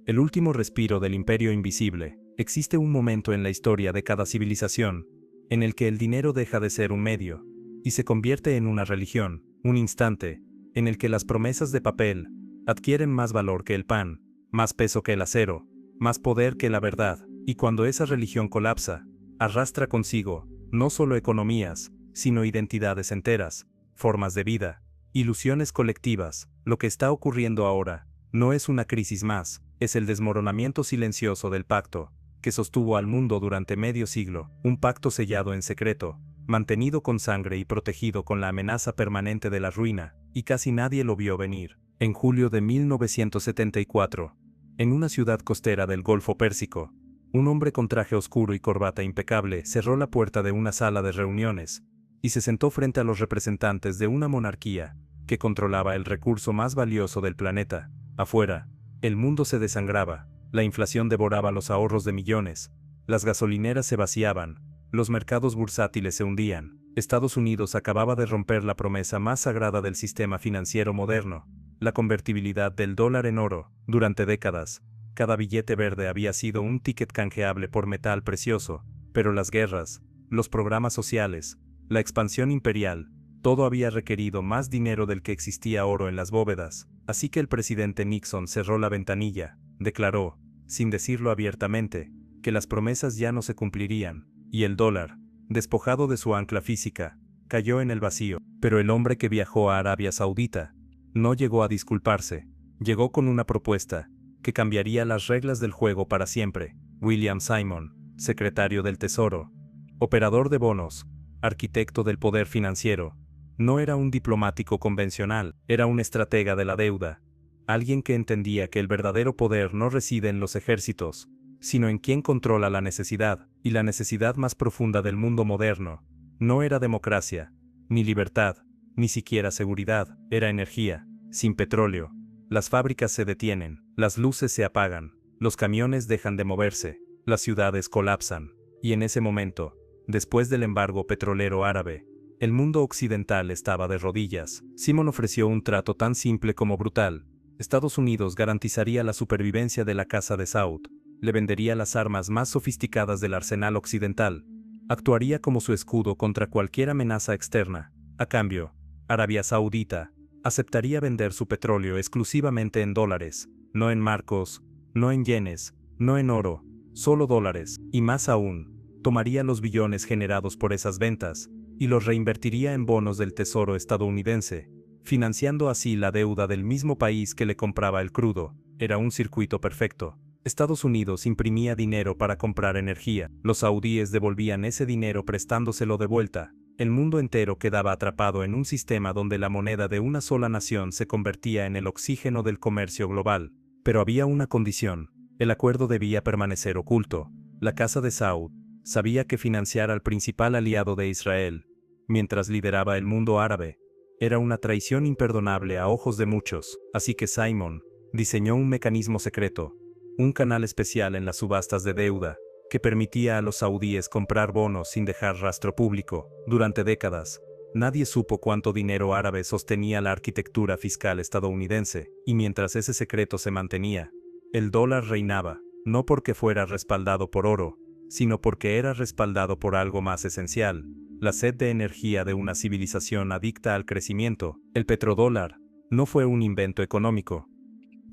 El último respiro del imperio invisible. Existe un momento en la historia de cada civilización en el que el dinero deja de ser un medio y se convierte en una religión, un instante en el que las promesas de papel adquieren más valor que el pan, más peso que el acero, más poder que la verdad, y cuando esa religión colapsa, arrastra consigo no solo economías, sino identidades enteras, formas de vida, ilusiones colectivas. Lo que está ocurriendo ahora no es una crisis más, es el desmoronamiento silencioso del pacto que sostuvo al mundo durante medio siglo, un pacto sellado en secreto, mantenido con sangre y protegido con la amenaza permanente de la ruina, y casi nadie lo vio venir. En julio de 1974, en una ciudad costera del Golfo Pérsico, un hombre con traje oscuro y corbata impecable cerró la puerta de una sala de reuniones y se sentó frente a los representantes de una monarquía que controlaba el recurso más valioso del planeta. Afuera, el mundo se desangraba, la inflación devoraba los ahorros de millones, las gasolineras se vaciaban, los mercados bursátiles se hundían. Estados Unidos acababa de romper la promesa más sagrada del sistema financiero moderno, la convertibilidad del dólar en oro. Durante décadas, cada billete verde había sido un ticket canjeable por metal precioso, pero las guerras, los programas sociales, la expansión imperial, todo había requerido más dinero del que existía oro en las bóvedas, así que el presidente Nixon cerró la ventanilla, declaró, sin decirlo abiertamente, que las promesas ya no se cumplirían, y el dólar, despojado de su ancla física, cayó en el vacío. Pero el hombre que viajó a Arabia Saudita no llegó a disculparse, llegó con una propuesta que cambiaría las reglas del juego para siempre. William Simon, secretario del Tesoro, operador de bonos, arquitecto del poder financiero, no era un diplomático convencional, era un estratega de la deuda, alguien que entendía que el verdadero poder no reside en los ejércitos, sino en quien controla la necesidad, y la necesidad más profunda del mundo moderno no era democracia, ni libertad, ni siquiera seguridad, era energía. Sin petróleo, las fábricas se detienen, las luces se apagan, los camiones dejan de moverse, las ciudades colapsan, y en ese momento, después del embargo petrolero árabe, el mundo occidental estaba de rodillas. Simon ofreció un trato tan simple como brutal. Estados Unidos garantizaría la supervivencia de la Casa de Saud, le vendería las armas más sofisticadas del arsenal occidental, actuaría como su escudo contra cualquier amenaza externa. A cambio, Arabia Saudita aceptaría vender su petróleo exclusivamente en dólares, no en marcos, no en yenes, no en oro, solo dólares, y más aún, tomaría los billones generados por esas ventas y los reinvertiría en bonos del Tesoro estadounidense, financiando así la deuda del mismo país que le compraba el crudo. Era un circuito perfecto. Estados Unidos imprimía dinero para comprar energía, los saudíes devolvían ese dinero prestándoselo de vuelta. El mundo entero quedaba atrapado en un sistema donde la moneda de una sola nación se convertía en el oxígeno del comercio global. Pero había una condición: el acuerdo debía permanecer oculto. La Casa de Saud sabía que financiar al principal aliado de Israel, mientras lideraba el mundo árabe, era una traición imperdonable a ojos de muchos, así que Simon diseñó un mecanismo secreto, un canal especial en las subastas de deuda, que permitía a los saudíes comprar bonos sin dejar rastro público. Durante décadas, nadie supo cuánto dinero árabe sostenía la arquitectura fiscal estadounidense, y mientras ese secreto se mantenía, el dólar reinaba, no porque fuera respaldado por oro, sino porque era respaldado por algo más esencial: la sed de energía de una civilización adicta al crecimiento. El petrodólar no fue un invento económico,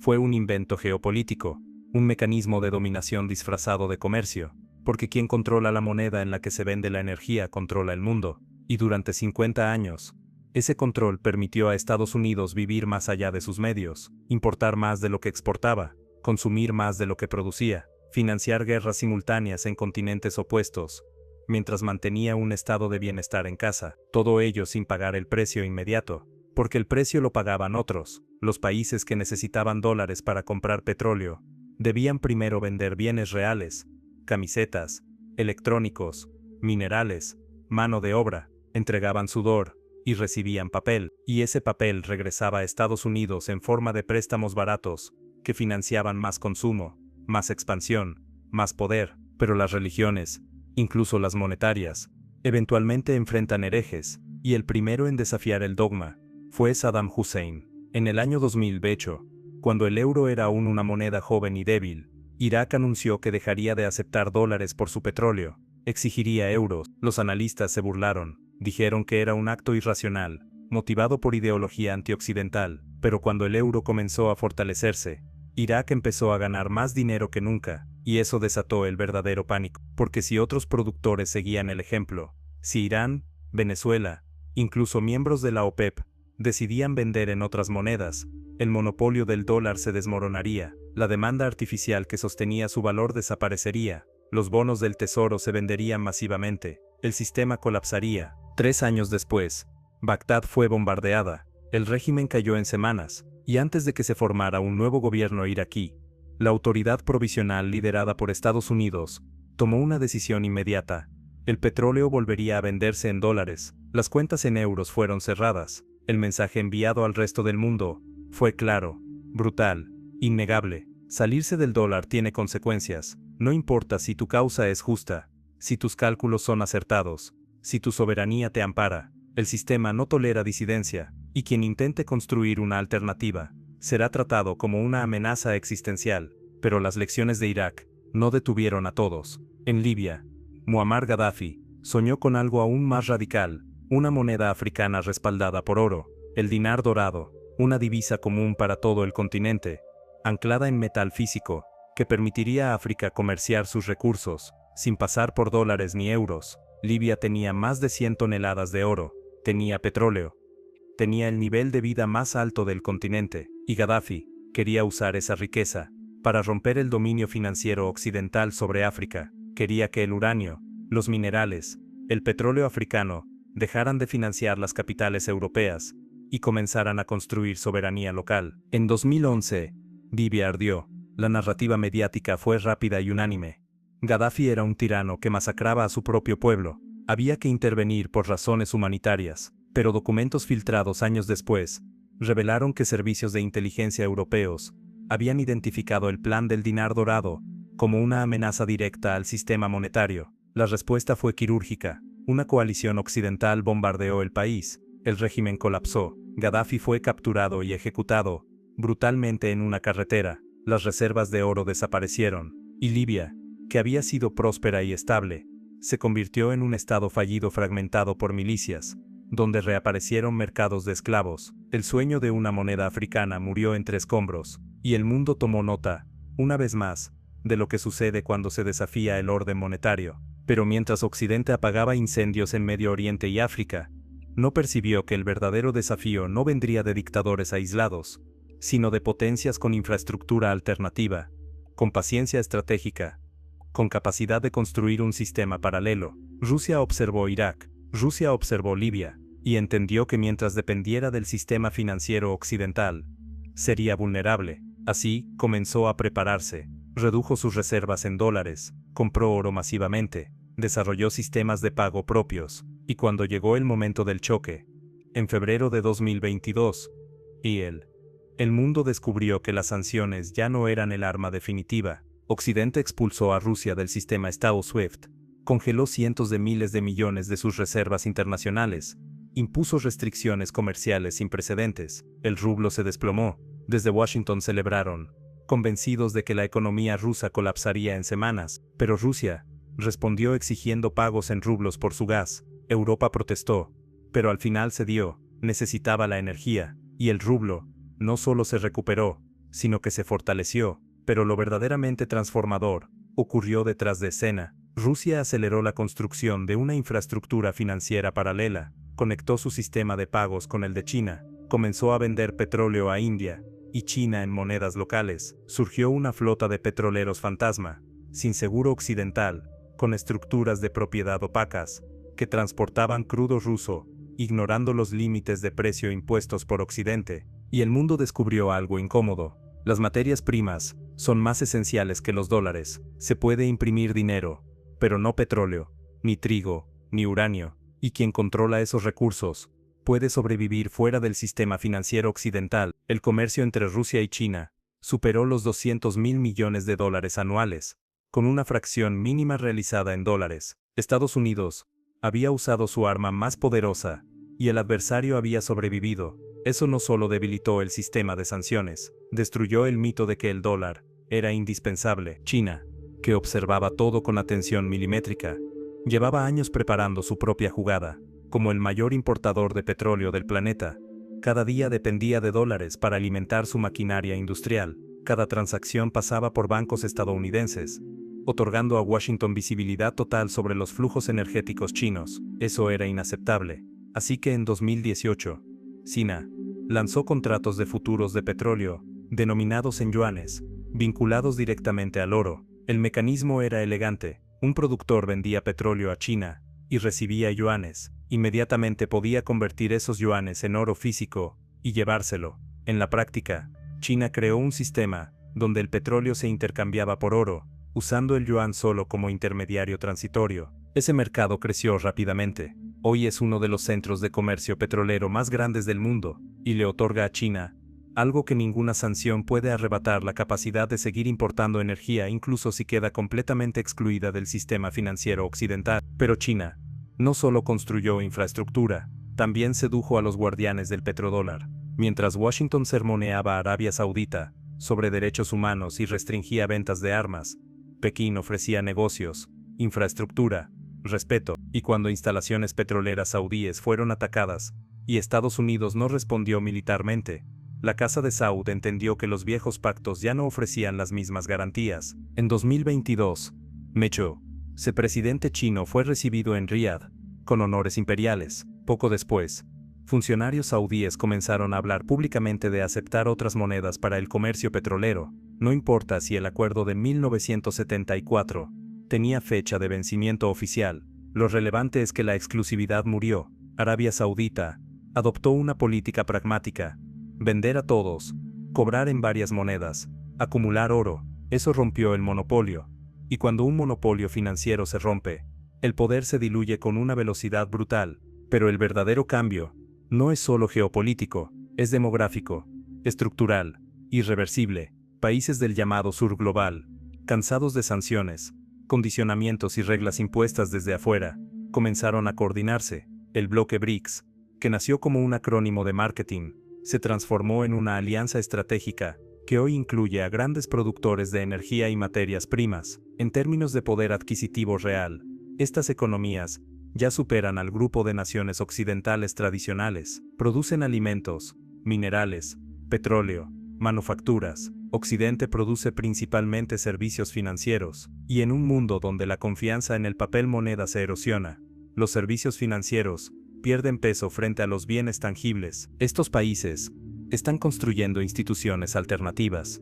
fue un invento geopolítico, un mecanismo de dominación disfrazado de comercio, porque quien controla la moneda en la que se vende la energía controla el mundo, y durante 50 años, ese control permitió a Estados Unidos vivir más allá de sus medios, importar más de lo que exportaba, consumir más de lo que producía, financiar guerras simultáneas en continentes opuestos, mientras mantenía un estado de bienestar en casa, todo ello sin pagar el precio inmediato, porque el precio lo pagaban otros. Los países que necesitaban dólares para comprar petróleo debían primero vender bienes reales, camisetas, electrónicos, minerales, mano de obra, entregaban sudor y recibían papel, y ese papel regresaba a Estados Unidos en forma de préstamos baratos que financiaban más consumo, más expansión, más poder. Pero las religiones, incluso las monetarias, eventualmente enfrentan herejes, y el primero en desafiar el dogma fue Saddam Hussein. En el año 2008, Cuando el euro era aún una moneda joven y débil, Irak anunció que dejaría de aceptar dólares por su petróleo, exigiría euros. Los analistas se burlaron, dijeron que era un acto irracional, motivado por ideología antioccidental, pero cuando el euro comenzó a fortalecerse, Irak empezó a ganar más dinero que nunca, y eso desató el verdadero pánico, porque si otros productores seguían el ejemplo, si Irán, Venezuela, incluso miembros de la OPEP, decidían vender en otras monedas, el monopolio del dólar se desmoronaría, la demanda artificial que sostenía su valor desaparecería, los bonos del tesoro se venderían masivamente, el sistema colapsaría. 3 años después, Bagdad fue bombardeada, el régimen cayó en semanas, y antes de que se formara un nuevo gobierno iraquí, la autoridad provisional liderada por Estados Unidos tomó una decisión inmediata. El petróleo volvería a venderse en dólares, las cuentas en euros fueron cerradas, el mensaje enviado al resto del mundo fue claro, brutal, innegable. Salirse del dólar tiene consecuencias, no importa si tu causa es justa, si tus cálculos son acertados, si tu soberanía te ampara, el sistema no tolera disidencia, y quien intente construir una alternativa será tratado como una amenaza existencial. Pero las lecciones de Irak no detuvieron a todos. En Libia, Muammar Gaddafi soñó con algo aún más radical, una moneda africana respaldada por oro, el dinar dorado, una divisa común para todo el continente, anclada en metal físico, que permitiría a África comerciar sus recursos, sin pasar por dólares ni euros. Libia tenía más de 100 toneladas de oro, tenía petróleo, tenía el nivel de vida más alto del continente, y Gaddafi quería usar esa riqueza para romper el dominio financiero occidental sobre África. Quería que el uranio, los minerales, el petróleo africano, dejaran de financiar las capitales europeas y comenzaran a construir soberanía local. En 2011, Libia ardió. La narrativa mediática fue rápida y unánime. Gaddafi era un tirano que masacraba a su propio pueblo. Había que intervenir por razones humanitarias, pero documentos filtrados años después revelaron que servicios de inteligencia europeos habían identificado el plan del dinar dorado como una amenaza directa al sistema monetario. La respuesta fue quirúrgica. Una coalición occidental bombardeó el país, el régimen colapsó, Gaddafi fue capturado y ejecutado brutalmente en una carretera, las reservas de oro desaparecieron, y Libia, que había sido próspera y estable, se convirtió en un estado fallido fragmentado por milicias, donde reaparecieron mercados de esclavos. El sueño de una moneda africana murió entre escombros, y el mundo tomó nota, una vez más, de lo que sucede cuando se desafía el orden monetario. Pero mientras Occidente apagaba incendios en Medio Oriente y África, no percibió que el verdadero desafío no vendría de dictadores aislados, sino de potencias con infraestructura alternativa, con paciencia estratégica, con capacidad de construir un sistema paralelo. Rusia observó Irak, Rusia observó Libia, y entendió que mientras dependiera del sistema financiero occidental, sería vulnerable. Así, comenzó a prepararse, redujo sus reservas en dólares, compró oro masivamente, desarrolló sistemas de pago propios, y cuando llegó el momento del choque, en febrero de 2022, el mundo descubrió que las sanciones ya no eran el arma definitiva. Occidente expulsó a Rusia del sistema Estado SWIFT, congeló cientos de miles de millones de sus reservas internacionales, impuso restricciones comerciales sin precedentes, el rublo se desplomó. Desde Washington celebraron, convencidos de que la economía rusa colapsaría en semanas, pero Rusia respondió exigiendo pagos en rublos por su gas. Europa protestó, pero al final cedió, necesitaba la energía, y el rublo no solo se recuperó, sino que se fortaleció. Pero lo verdaderamente transformador ocurrió detrás de escena. Rusia aceleró la construcción de una infraestructura financiera paralela, conectó su sistema de pagos con el de China, comenzó a vender petróleo a India y China en monedas locales. Surgió una flota de petroleros fantasma, sin seguro occidental, con estructuras de propiedad opacas, que transportaban crudo ruso, ignorando los límites de precio impuestos por Occidente. Y el mundo descubrió algo incómodo. Las materias primas son más esenciales que los dólares. Se puede imprimir dinero, pero no petróleo, ni trigo, ni uranio. Y quien controla esos recursos puede sobrevivir fuera del sistema financiero occidental. El comercio entre Rusia y China superó los 200.000 millones de dólares anuales, con una fracción mínima realizada en dólares. Estados Unidos había usado su arma más poderosa, y el adversario había sobrevivido. Eso no solo debilitó el sistema de sanciones, destruyó el mito de que el dólar era indispensable. China, que observaba todo con atención milimétrica, llevaba años preparando su propia jugada. Como el mayor importador de petróleo del planeta, cada día dependía de dólares para alimentar su maquinaria industrial. Cada transacción pasaba por bancos estadounidenses, otorgando a Washington visibilidad total sobre los flujos energéticos chinos. Eso era inaceptable. Así que en 2018, China lanzó contratos de futuros de petróleo, denominados en yuanes, vinculados directamente al oro. El mecanismo era elegante. Un productor vendía petróleo a China y recibía yuanes. Inmediatamente podía convertir esos yuanes en oro físico y llevárselo. En la práctica, China creó un sistema donde el petróleo se intercambiaba por oro, usando el yuan solo como intermediario transitorio. Ese mercado creció rápidamente. Hoy es uno de los centros de comercio petrolero más grandes del mundo, y le otorga a China algo que ninguna sanción puede arrebatar: la capacidad de seguir importando energía incluso si queda completamente excluida del sistema financiero occidental. Pero China no solo construyó infraestructura, también sedujo a los guardianes del petrodólar. Mientras Washington sermoneaba a Arabia Saudita sobre derechos humanos y restringía ventas de armas, Pekín ofrecía negocios, infraestructura, respeto. Y cuando instalaciones petroleras saudíes fueron atacadas y Estados Unidos no respondió militarmente, la Casa de Saud entendió que los viejos pactos ya no ofrecían las mismas garantías. En 2022, Mecho, presidente chino, fue recibido en Riad con honores imperiales. Poco después, funcionarios saudíes comenzaron a hablar públicamente de aceptar otras monedas para el comercio petrolero. No importa si el acuerdo de 1974 tenía fecha de vencimiento oficial, lo relevante es que la exclusividad murió. Arabia Saudita adoptó una política pragmática: vender a todos, cobrar en varias monedas, acumular oro. Eso rompió el monopolio. Y cuando un monopolio financiero se rompe, el poder se diluye con una velocidad brutal. Pero el verdadero cambio no es solo geopolítico, es demográfico, estructural, irreversible. Países del llamado sur global, cansados de sanciones, condicionamientos y reglas impuestas desde afuera, comenzaron a coordinarse. El bloque BRICS, que nació como un acrónimo de marketing, se transformó en una alianza estratégica que hoy incluye a grandes productores de energía y materias primas. En términos de poder adquisitivo real, estas economías ya superan al grupo de naciones occidentales tradicionales. Producen alimentos, minerales, petróleo, manufacturas. Occidente produce principalmente servicios financieros, y en un mundo donde la confianza en el papel moneda se erosiona, los servicios financieros pierden peso frente a los bienes tangibles. Estos países están construyendo instituciones alternativas,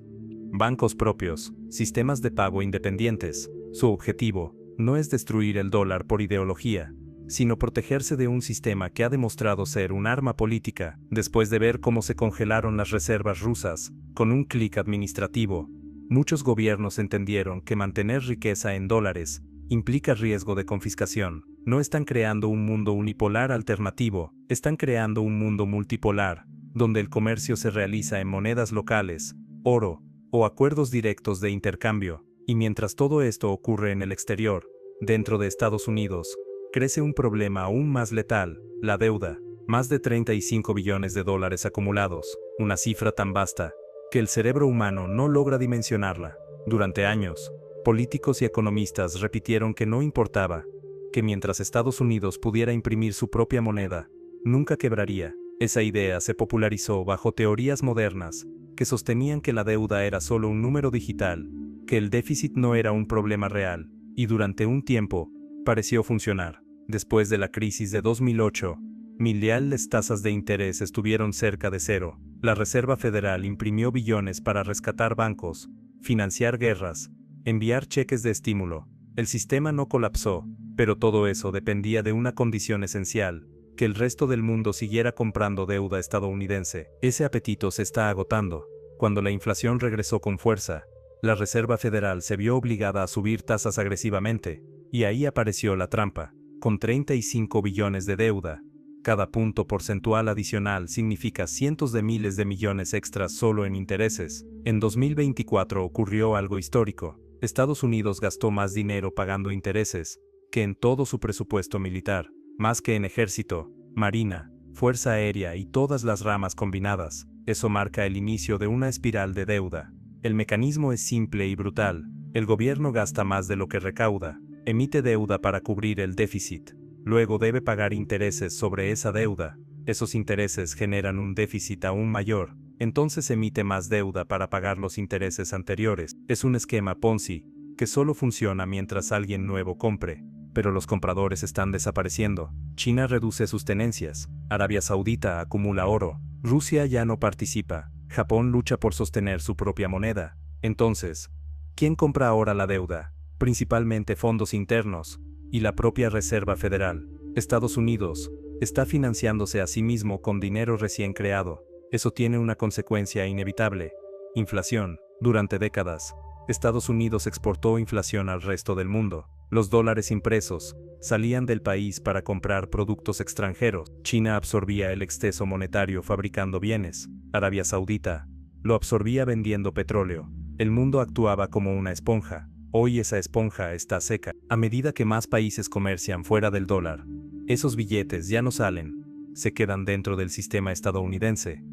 bancos propios, sistemas de pago independientes. Su objetivo no es destruir el dólar por ideología, sino protegerse de un sistema que ha demostrado ser un arma política. Después de ver cómo se congelaron las reservas rusas con un clic administrativo, muchos gobiernos entendieron que mantener riqueza en dólares implica riesgo de confiscación. No están creando un mundo unipolar alternativo, están creando un mundo multipolar, donde el comercio se realiza en monedas locales, oro, o acuerdos directos de intercambio. Y mientras todo esto ocurre en el exterior, dentro de Estados Unidos, crece un problema aún más letal: la deuda. Más de 35 billones de dólares acumulados, una cifra tan vasta que el cerebro humano no logra dimensionarla. Durante años, políticos y economistas repitieron que no importaba, que mientras Estados Unidos pudiera imprimir su propia moneda, nunca quebraría. Esa idea se popularizó bajo teorías modernas que sostenían que la deuda era solo un número digital, que el déficit no era un problema real, y durante un tiempo pareció funcionar. Después de la crisis de 2008, las tasas de interés estuvieron cerca de cero. La Reserva Federal imprimió billones para rescatar bancos, financiar guerras, enviar cheques de estímulo. El sistema no colapsó, pero todo eso dependía de una condición esencial: que el resto del mundo siguiera comprando deuda estadounidense. Ese apetito se está agotando. Cuando la inflación regresó con fuerza, la Reserva Federal se vio obligada a subir tasas agresivamente, y ahí apareció la trampa. Con 35 billones de deuda, cada punto porcentual adicional significa cientos de miles de millones extras solo en intereses. En 2024 ocurrió algo histórico. Estados Unidos gastó más dinero pagando intereses que en todo su presupuesto militar, más que en ejército, marina, fuerza aérea y todas las ramas combinadas. Eso marca el inicio de una espiral de deuda. El mecanismo es simple y brutal. El gobierno gasta más de lo que recauda, emite deuda para cubrir el déficit. Luego debe pagar intereses sobre esa deuda. Esos intereses generan un déficit aún mayor. Entonces emite más deuda para pagar los intereses anteriores. Es un esquema Ponzi, que solo funciona mientras alguien nuevo compre. Pero los compradores están desapareciendo. China reduce sus tenencias. Arabia Saudita acumula oro. Rusia ya no participa. Japón lucha por sostener su propia moneda. Entonces, ¿quién compra ahora la deuda? Principalmente fondos internos y la propia Reserva Federal. Estados Unidos está financiándose a sí mismo con dinero recién creado. Eso tiene una consecuencia inevitable: inflación. Durante décadas, Estados Unidos exportó inflación al resto del mundo. Los dólares impresos salían del país para comprar productos extranjeros. China absorbía el exceso monetario fabricando bienes. Arabia Saudita lo absorbía vendiendo petróleo. El mundo actuaba como una esponja. Hoy esa esponja está seca. A medida que más países comercian fuera del dólar, esos billetes ya no salen, se quedan dentro del sistema estadounidense.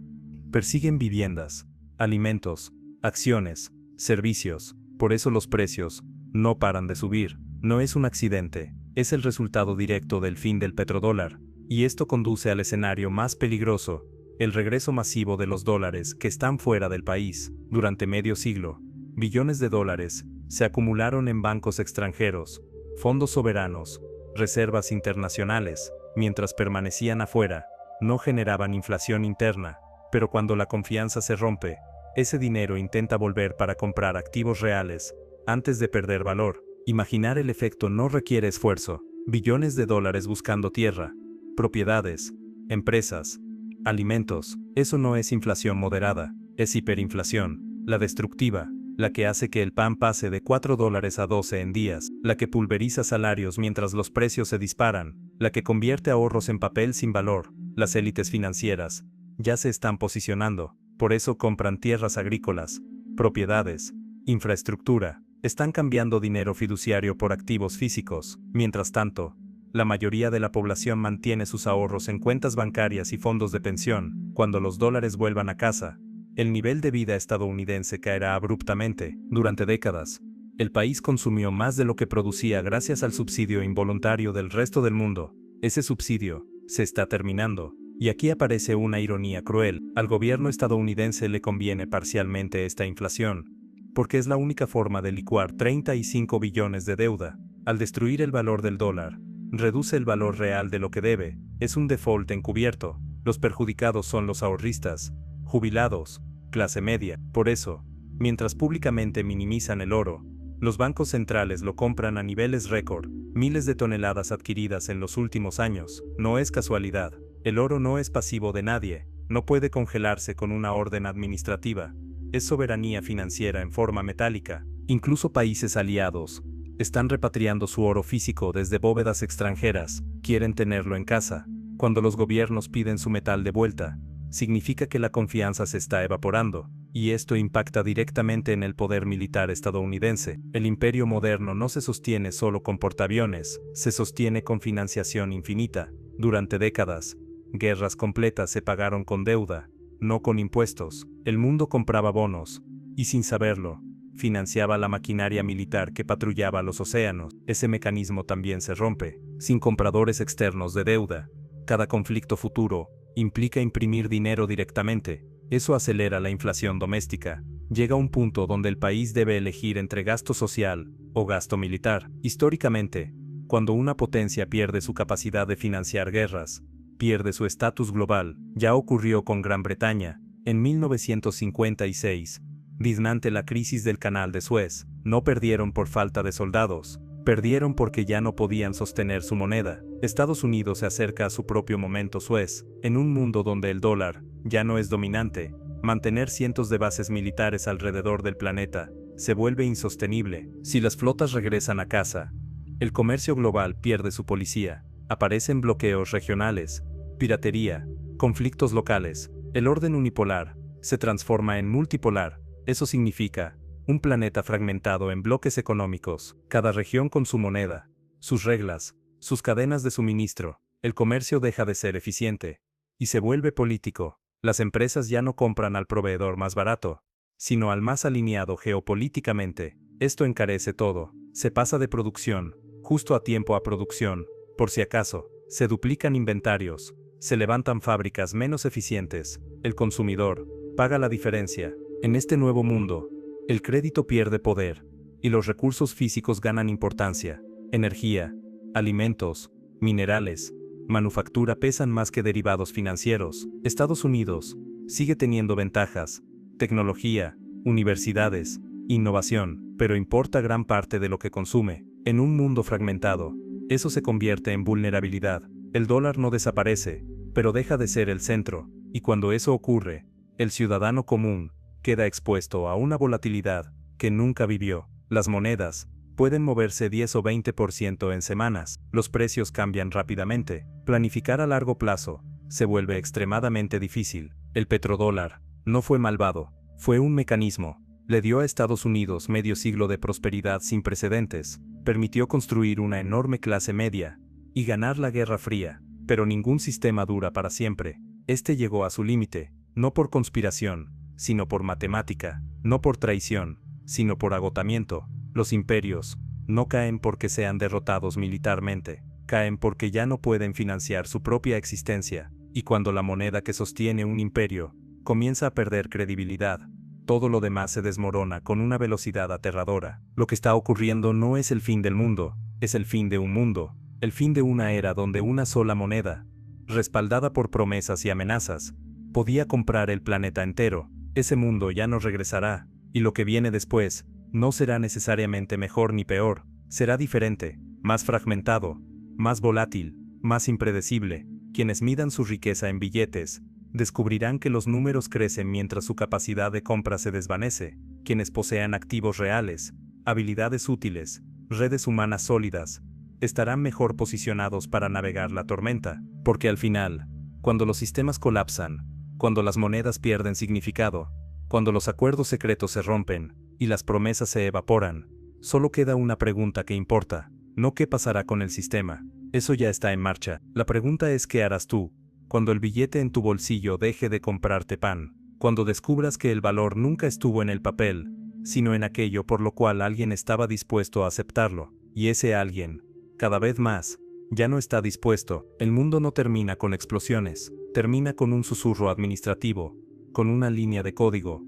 Persiguen viviendas, alimentos, acciones, servicios. Por eso los precios no paran de subir. No es un accidente, es el resultado directo del fin del petrodólar. Y esto conduce al escenario más peligroso: el regreso masivo de los dólares que están fuera del país. Durante medio siglo, billones de dólares se acumularon en bancos extranjeros, fondos soberanos, reservas internacionales. Mientras permanecían afuera, no generaban inflación interna. Pero cuando la confianza se rompe, ese dinero intenta volver para comprar activos reales antes de perder valor. Imaginar el efecto no requiere esfuerzo. Billones de dólares buscando tierra, propiedades, empresas, alimentos. Eso no es inflación moderada, es hiperinflación, la destructiva, la que hace que el pan pase de $4 a 12 en días, la que pulveriza salarios mientras los precios se disparan, la que convierte ahorros en papel sin valor. Las élites financieras ya se están posicionando. Por eso compran tierras agrícolas, propiedades, infraestructura. Están cambiando dinero fiduciario por activos físicos. Mientras tanto, la mayoría de la población mantiene sus ahorros en cuentas bancarias y fondos de pensión. Cuando los dólares vuelvan a casa, el nivel de vida estadounidense caerá abruptamente. Durante décadas, el país consumió más de lo que producía gracias al subsidio involuntario del resto del mundo. Ese subsidio se está terminando. Y aquí aparece una ironía cruel. Al gobierno estadounidense le conviene parcialmente esta inflación, porque es la única forma de licuar 35 billones de deuda. Al destruir el valor del dólar, reduce el valor real de lo que debe. Es un default encubierto. Los perjudicados son los ahorristas, jubilados, clase media. Por eso, mientras públicamente minimizan el oro, los bancos centrales lo compran a niveles récord. Miles de toneladas adquiridas en los últimos años. No es casualidad. El oro no es pasivo de nadie. No puede congelarse con una orden administrativa. Es soberanía financiera en forma metálica. Incluso países aliados están repatriando su oro físico desde bóvedas extranjeras. Quieren tenerlo en casa. Cuando los gobiernos piden su metal de vuelta, significa que la confianza se está evaporando, y esto impacta directamente en el poder militar estadounidense. El imperio moderno no se sostiene solo con portaaviones, se sostiene con financiación infinita. Durante décadas, guerras completas se pagaron con deuda, no con impuestos. El mundo compraba bonos, y sin saberlo, financiaba la maquinaria militar que patrullaba los océanos. Ese mecanismo también se rompe. Sin compradores externos de deuda, cada conflicto futuro implica imprimir dinero directamente. Eso acelera la inflación doméstica. Llega un punto donde el país debe elegir entre gasto social o gasto militar. Históricamente, cuando una potencia pierde su capacidad de financiar guerras, pierde su estatus global. Ya ocurrió con Gran Bretaña, en 1956, ante la crisis del Canal de Suez. No perdieron por falta de soldados, perdieron porque ya no podían sostener su moneda. Estados Unidos se acerca a su propio momento Suez. En un mundo donde el dólar ya no es dominante, mantener cientos de bases militares alrededor del planeta se vuelve insostenible. Si las flotas regresan a casa, el comercio global pierde su policía. Aparecen bloqueos regionales, piratería, conflictos locales. El orden unipolar se transforma en multipolar. Eso significa un planeta fragmentado en bloques económicos, cada región con su moneda, sus reglas, sus cadenas de suministro. El comercio deja de ser eficiente. y se vuelve político. Las empresas ya no compran al proveedor más barato, sino al más alineado geopolíticamente. Esto encarece todo. Se pasa de producción, justo a tiempo a producción, por si acaso. Se duplican inventarios, se levantan fábricas menos eficientes. El consumidor paga la diferencia. En este nuevo mundo, el crédito pierde poder, y los recursos físicos ganan importancia. Energía, alimentos, minerales, manufactura pesan más que derivados financieros. Estados Unidos sigue teniendo ventajas, tecnología, universidades, innovación, pero importa gran parte de lo que consume. En un mundo fragmentado, eso se convierte en vulnerabilidad. El dólar no desaparece, pero deja de ser el centro, y cuando eso ocurre, el ciudadano común queda expuesto a una volatilidad que nunca vivió. Las monedas pueden moverse 10 o 20% en semanas, los precios cambian rápidamente. Planificar a largo plazo se vuelve extremadamente difícil. El petrodólar no fue malvado, fue un mecanismo. Le dio a Estados Unidos medio siglo de prosperidad sin precedentes, permitió construir una enorme clase media y ganar la Guerra Fría, pero ningún sistema dura para siempre. Este llegó a su límite, no por conspiración, sino por matemática, no por traición, sino por agotamiento. Los imperios no caen porque sean derrotados militarmente, caen porque ya no pueden financiar su propia existencia, y cuando la moneda que sostiene un imperio comienza a perder credibilidad, todo lo demás se desmorona con una velocidad aterradora. Lo que está ocurriendo no es el fin del mundo, es el fin de un mundo, el fin de una era donde una sola moneda, respaldada por promesas y amenazas, podía comprar el planeta entero. Ese mundo ya no regresará, y lo que viene después no será necesariamente mejor ni peor, será diferente, más fragmentado, más volátil, más impredecible. Quienes midan su riqueza en billetes descubrirán que los números crecen mientras su capacidad de compra se desvanece. Quienes posean activos reales, habilidades útiles, redes humanas sólidas, estarán mejor posicionados para navegar la tormenta, porque al final, cuando los sistemas colapsan, cuando las monedas pierden significado, cuando los acuerdos secretos se rompen y las promesas se evaporan, solo queda una pregunta que importa, no qué pasará con el sistema. Eso ya está en marcha. La pregunta es ¿qué harás tú cuando el billete en tu bolsillo deje de comprarte pan? Cuando descubras que el valor nunca estuvo en el papel, sino en aquello por lo cual alguien estaba dispuesto a aceptarlo, y ese alguien, cada vez más, ya no está dispuesto. El mundo no termina con explosiones, termina con un susurro administrativo, con una línea de código,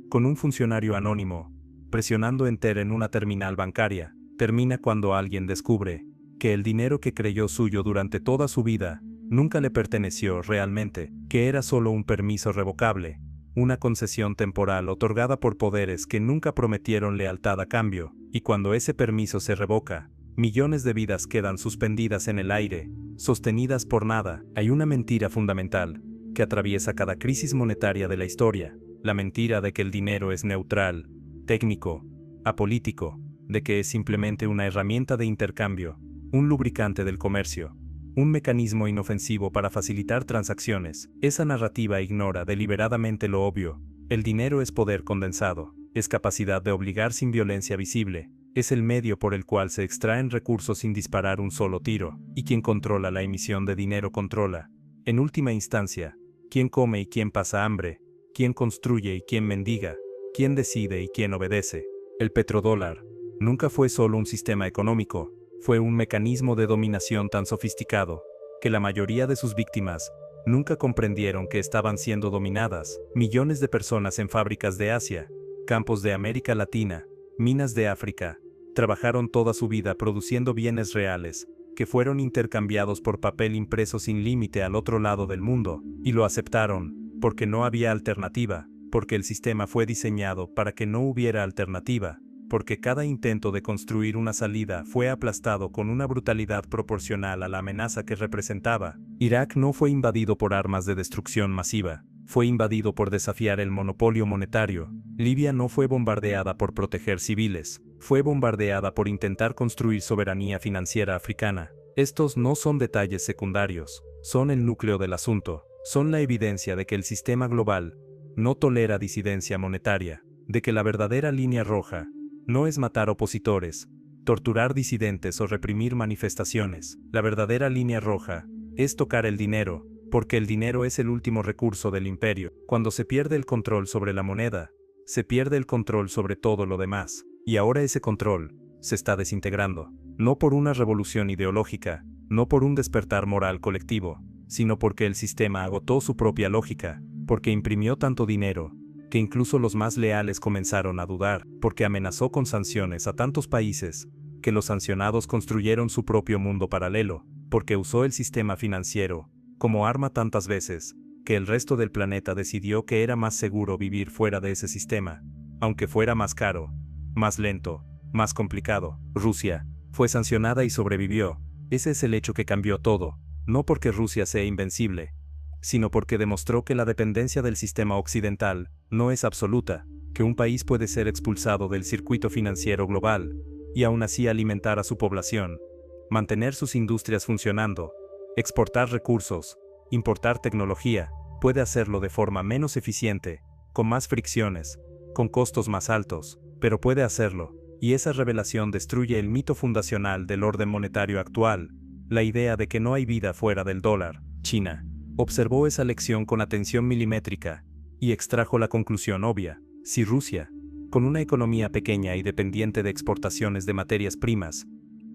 con un funcionario anónimo, presionando enter en una terminal bancaria. Termina cuando alguien descubre que el dinero que creyó suyo durante toda su vida nunca le perteneció realmente, que era solo un permiso revocable, una concesión temporal otorgada por poderes que nunca prometieron lealtad a cambio, y cuando ese permiso se revoca, millones de vidas quedan suspendidas en el aire, sostenidas por nada. Hay una mentira fundamental que atraviesa cada crisis monetaria de la historia, la mentira de que el dinero es neutral, técnico, apolítico, de que es simplemente una herramienta de intercambio, un lubricante del comercio, un mecanismo inofensivo para facilitar transacciones. Esa narrativa ignora deliberadamente lo obvio. El dinero es poder condensado, es capacidad de obligar sin violencia visible, es el medio por el cual se extraen recursos sin disparar un solo tiro, y quien controla la emisión de dinero controla, en última instancia, quién come y quién pasa hambre, quién construye y quién mendiga, quién decide y quién obedece. El petrodólar nunca fue solo un sistema económico, fue un mecanismo de dominación tan sofisticado que la mayoría de sus víctimas nunca comprendieron que estaban siendo dominadas. Millones de personas en fábricas de Asia, campos de América Latina, minas de África, trabajaron toda su vida produciendo bienes reales, que fueron intercambiados por papel impreso sin límite al otro lado del mundo, y lo aceptaron, porque no había alternativa, porque el sistema fue diseñado para que no hubiera alternativa, porque cada intento de construir una salida fue aplastado con una brutalidad proporcional a la amenaza que representaba. Irak no fue invadido por armas de destrucción masiva, fue invadido por desafiar el monopolio monetario. Libia no fue bombardeada por proteger civiles, fue bombardeada por intentar construir soberanía financiera africana. Estos no son detalles secundarios, son el núcleo del asunto, son la evidencia de que el sistema global no tolera disidencia monetaria, de que la verdadera línea roja no es matar opositores, torturar disidentes o reprimir manifestaciones. La verdadera línea roja es tocar el dinero, porque el dinero es el último recurso del imperio. Cuando se pierde el control sobre la moneda, se pierde el control sobre todo lo demás, y ahora ese control se está desintegrando, no por una revolución ideológica, no por un despertar moral colectivo, sino porque el sistema agotó su propia lógica, porque imprimió tanto dinero, que incluso los más leales comenzaron a dudar, porque amenazó con sanciones a tantos países, que los sancionados construyeron su propio mundo paralelo, porque usó el sistema financiero como arma tantas veces, que el resto del planeta decidió que era más seguro vivir fuera de ese sistema, aunque fuera más caro, más lento, más complicado. Rusia fue sancionada y sobrevivió. Ese es el hecho que cambió todo, no porque Rusia sea invencible, sino porque demostró que la dependencia del sistema occidental no es absoluta, que un país puede ser expulsado del circuito financiero global, y aún así alimentar a su población, mantener sus industrias funcionando, exportar recursos, importar tecnología, puede hacerlo de forma menos eficiente, con más fricciones, con costos más altos, pero puede hacerlo, y esa revelación destruye el mito fundacional del orden monetario actual, la idea de que no hay vida fuera del dólar. China observó esa lección con atención milimétrica, y extrajo la conclusión obvia: si Rusia, con una economía pequeña y dependiente de exportaciones de materias primas,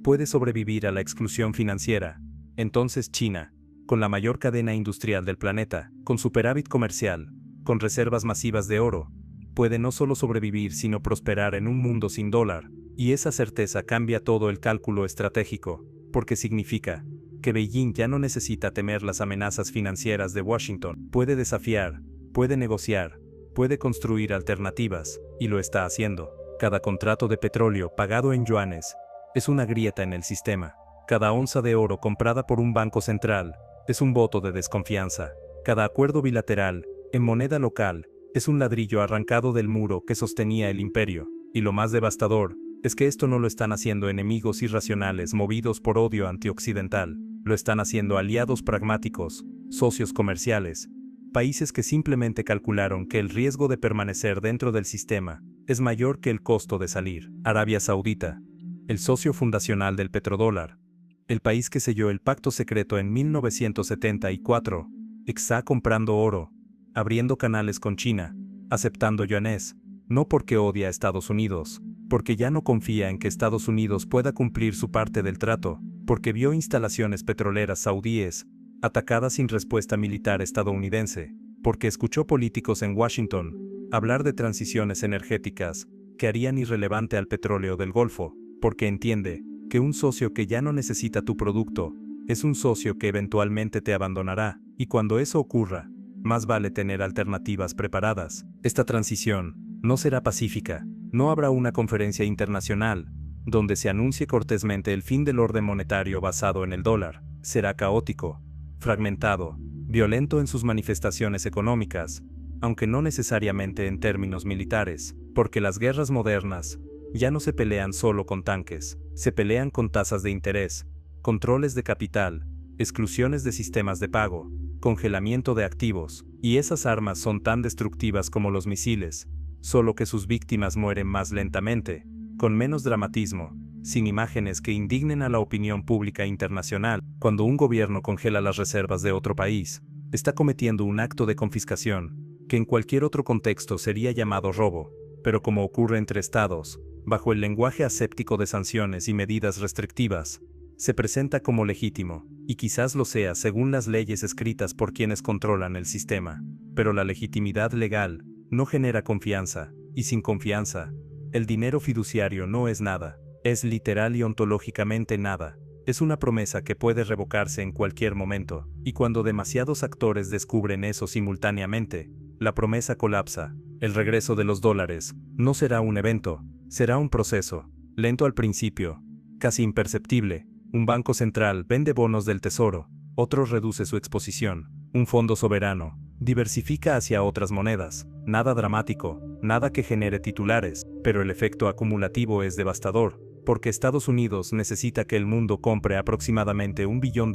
puede sobrevivir a la exclusión financiera, entonces China, con la mayor cadena industrial del planeta, con superávit comercial, con reservas masivas de oro, puede no solo sobrevivir sino prosperar en un mundo sin dólar, y esa certeza cambia todo el cálculo estratégico, porque significa que Beijing ya no necesita temer las amenazas financieras de Washington, puede desafiar, puede negociar, puede construir alternativas, y lo está haciendo. Cada contrato de petróleo pagado en yuanes es una grieta en el sistema. Cada onza de oro comprada por un banco central es un voto de desconfianza. Cada acuerdo bilateral, en moneda local, es un ladrillo arrancado del muro que sostenía el imperio. Y lo más devastador es que esto no lo están haciendo enemigos irracionales movidos por odio antioccidental. Lo están haciendo aliados pragmáticos, socios comerciales, países que simplemente calcularon que el riesgo de permanecer dentro del sistema es mayor que el costo de salir. Arabia Saudita, el socio fundacional del petrodólar, el país que selló el pacto secreto en 1974, está comprando oro, abriendo canales con China, aceptando yuanes, no porque odia a Estados Unidos, porque ya no confía en que Estados Unidos pueda cumplir su parte del trato, porque vio instalaciones petroleras saudíes atacadas sin respuesta militar estadounidense, porque escuchó políticos en Washington hablar de transiciones energéticas que harían irrelevante al petróleo del Golfo, porque entiende que un socio que ya no necesita tu producto es un socio que eventualmente te abandonará, y cuando eso ocurra, más vale tener alternativas preparadas. Esta transición no será pacífica, no habrá una conferencia internacional donde se anuncie cortésmente el fin del orden monetario basado en el dólar. Será caótico, fragmentado, violento en sus manifestaciones económicas, aunque no necesariamente en términos militares, porque las guerras modernas ya no se pelean solo con tanques, se pelean con tasas de interés, controles de capital, exclusiones de sistemas de pago, congelamiento de activos, y esas armas son tan destructivas como los misiles, solo que sus víctimas mueren más lentamente, con menos dramatismo, sin imágenes que indignen a la opinión pública internacional. Cuando un gobierno congela las reservas de otro país, está cometiendo un acto de confiscación, que en cualquier otro contexto sería llamado robo, pero como ocurre entre estados, bajo el lenguaje aséptico de sanciones y medidas restrictivas, se presenta como legítimo, y quizás lo sea según las leyes escritas por quienes controlan el sistema, pero la legitimidad legal no genera confianza, y sin confianza, el dinero fiduciario no es nada, es literal y ontológicamente nada, es una promesa que puede revocarse en cualquier momento, y cuando demasiados actores descubren eso simultáneamente, la promesa colapsa. El regreso de los dólares no será un evento, será un proceso, lento al principio, casi imperceptible. Un banco central vende bonos del tesoro, otro reduce su exposición, un fondo soberano diversifica hacia otras monedas. Nada dramático, nada que genere titulares, pero el efecto acumulativo es devastador, porque Estados Unidos necesita que el mundo compre aproximadamente $1 billón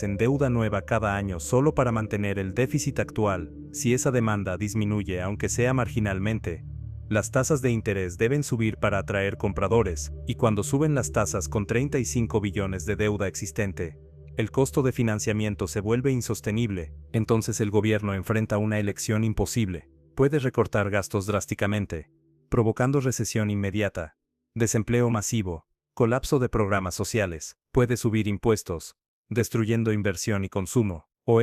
en deuda nueva cada año solo para mantener el déficit actual. Si esa demanda disminuye aunque sea marginalmente, las tasas de interés deben subir para atraer compradores, y cuando suben las tasas con 35 billones de deuda existente, el costo de financiamiento se vuelve insostenible, entonces el gobierno enfrenta una elección imposible. Puede recortar gastos drásticamente, provocando recesión inmediata, desempleo masivo, colapso de programas sociales. Puede subir impuestos, destruyendo inversión y consumo. O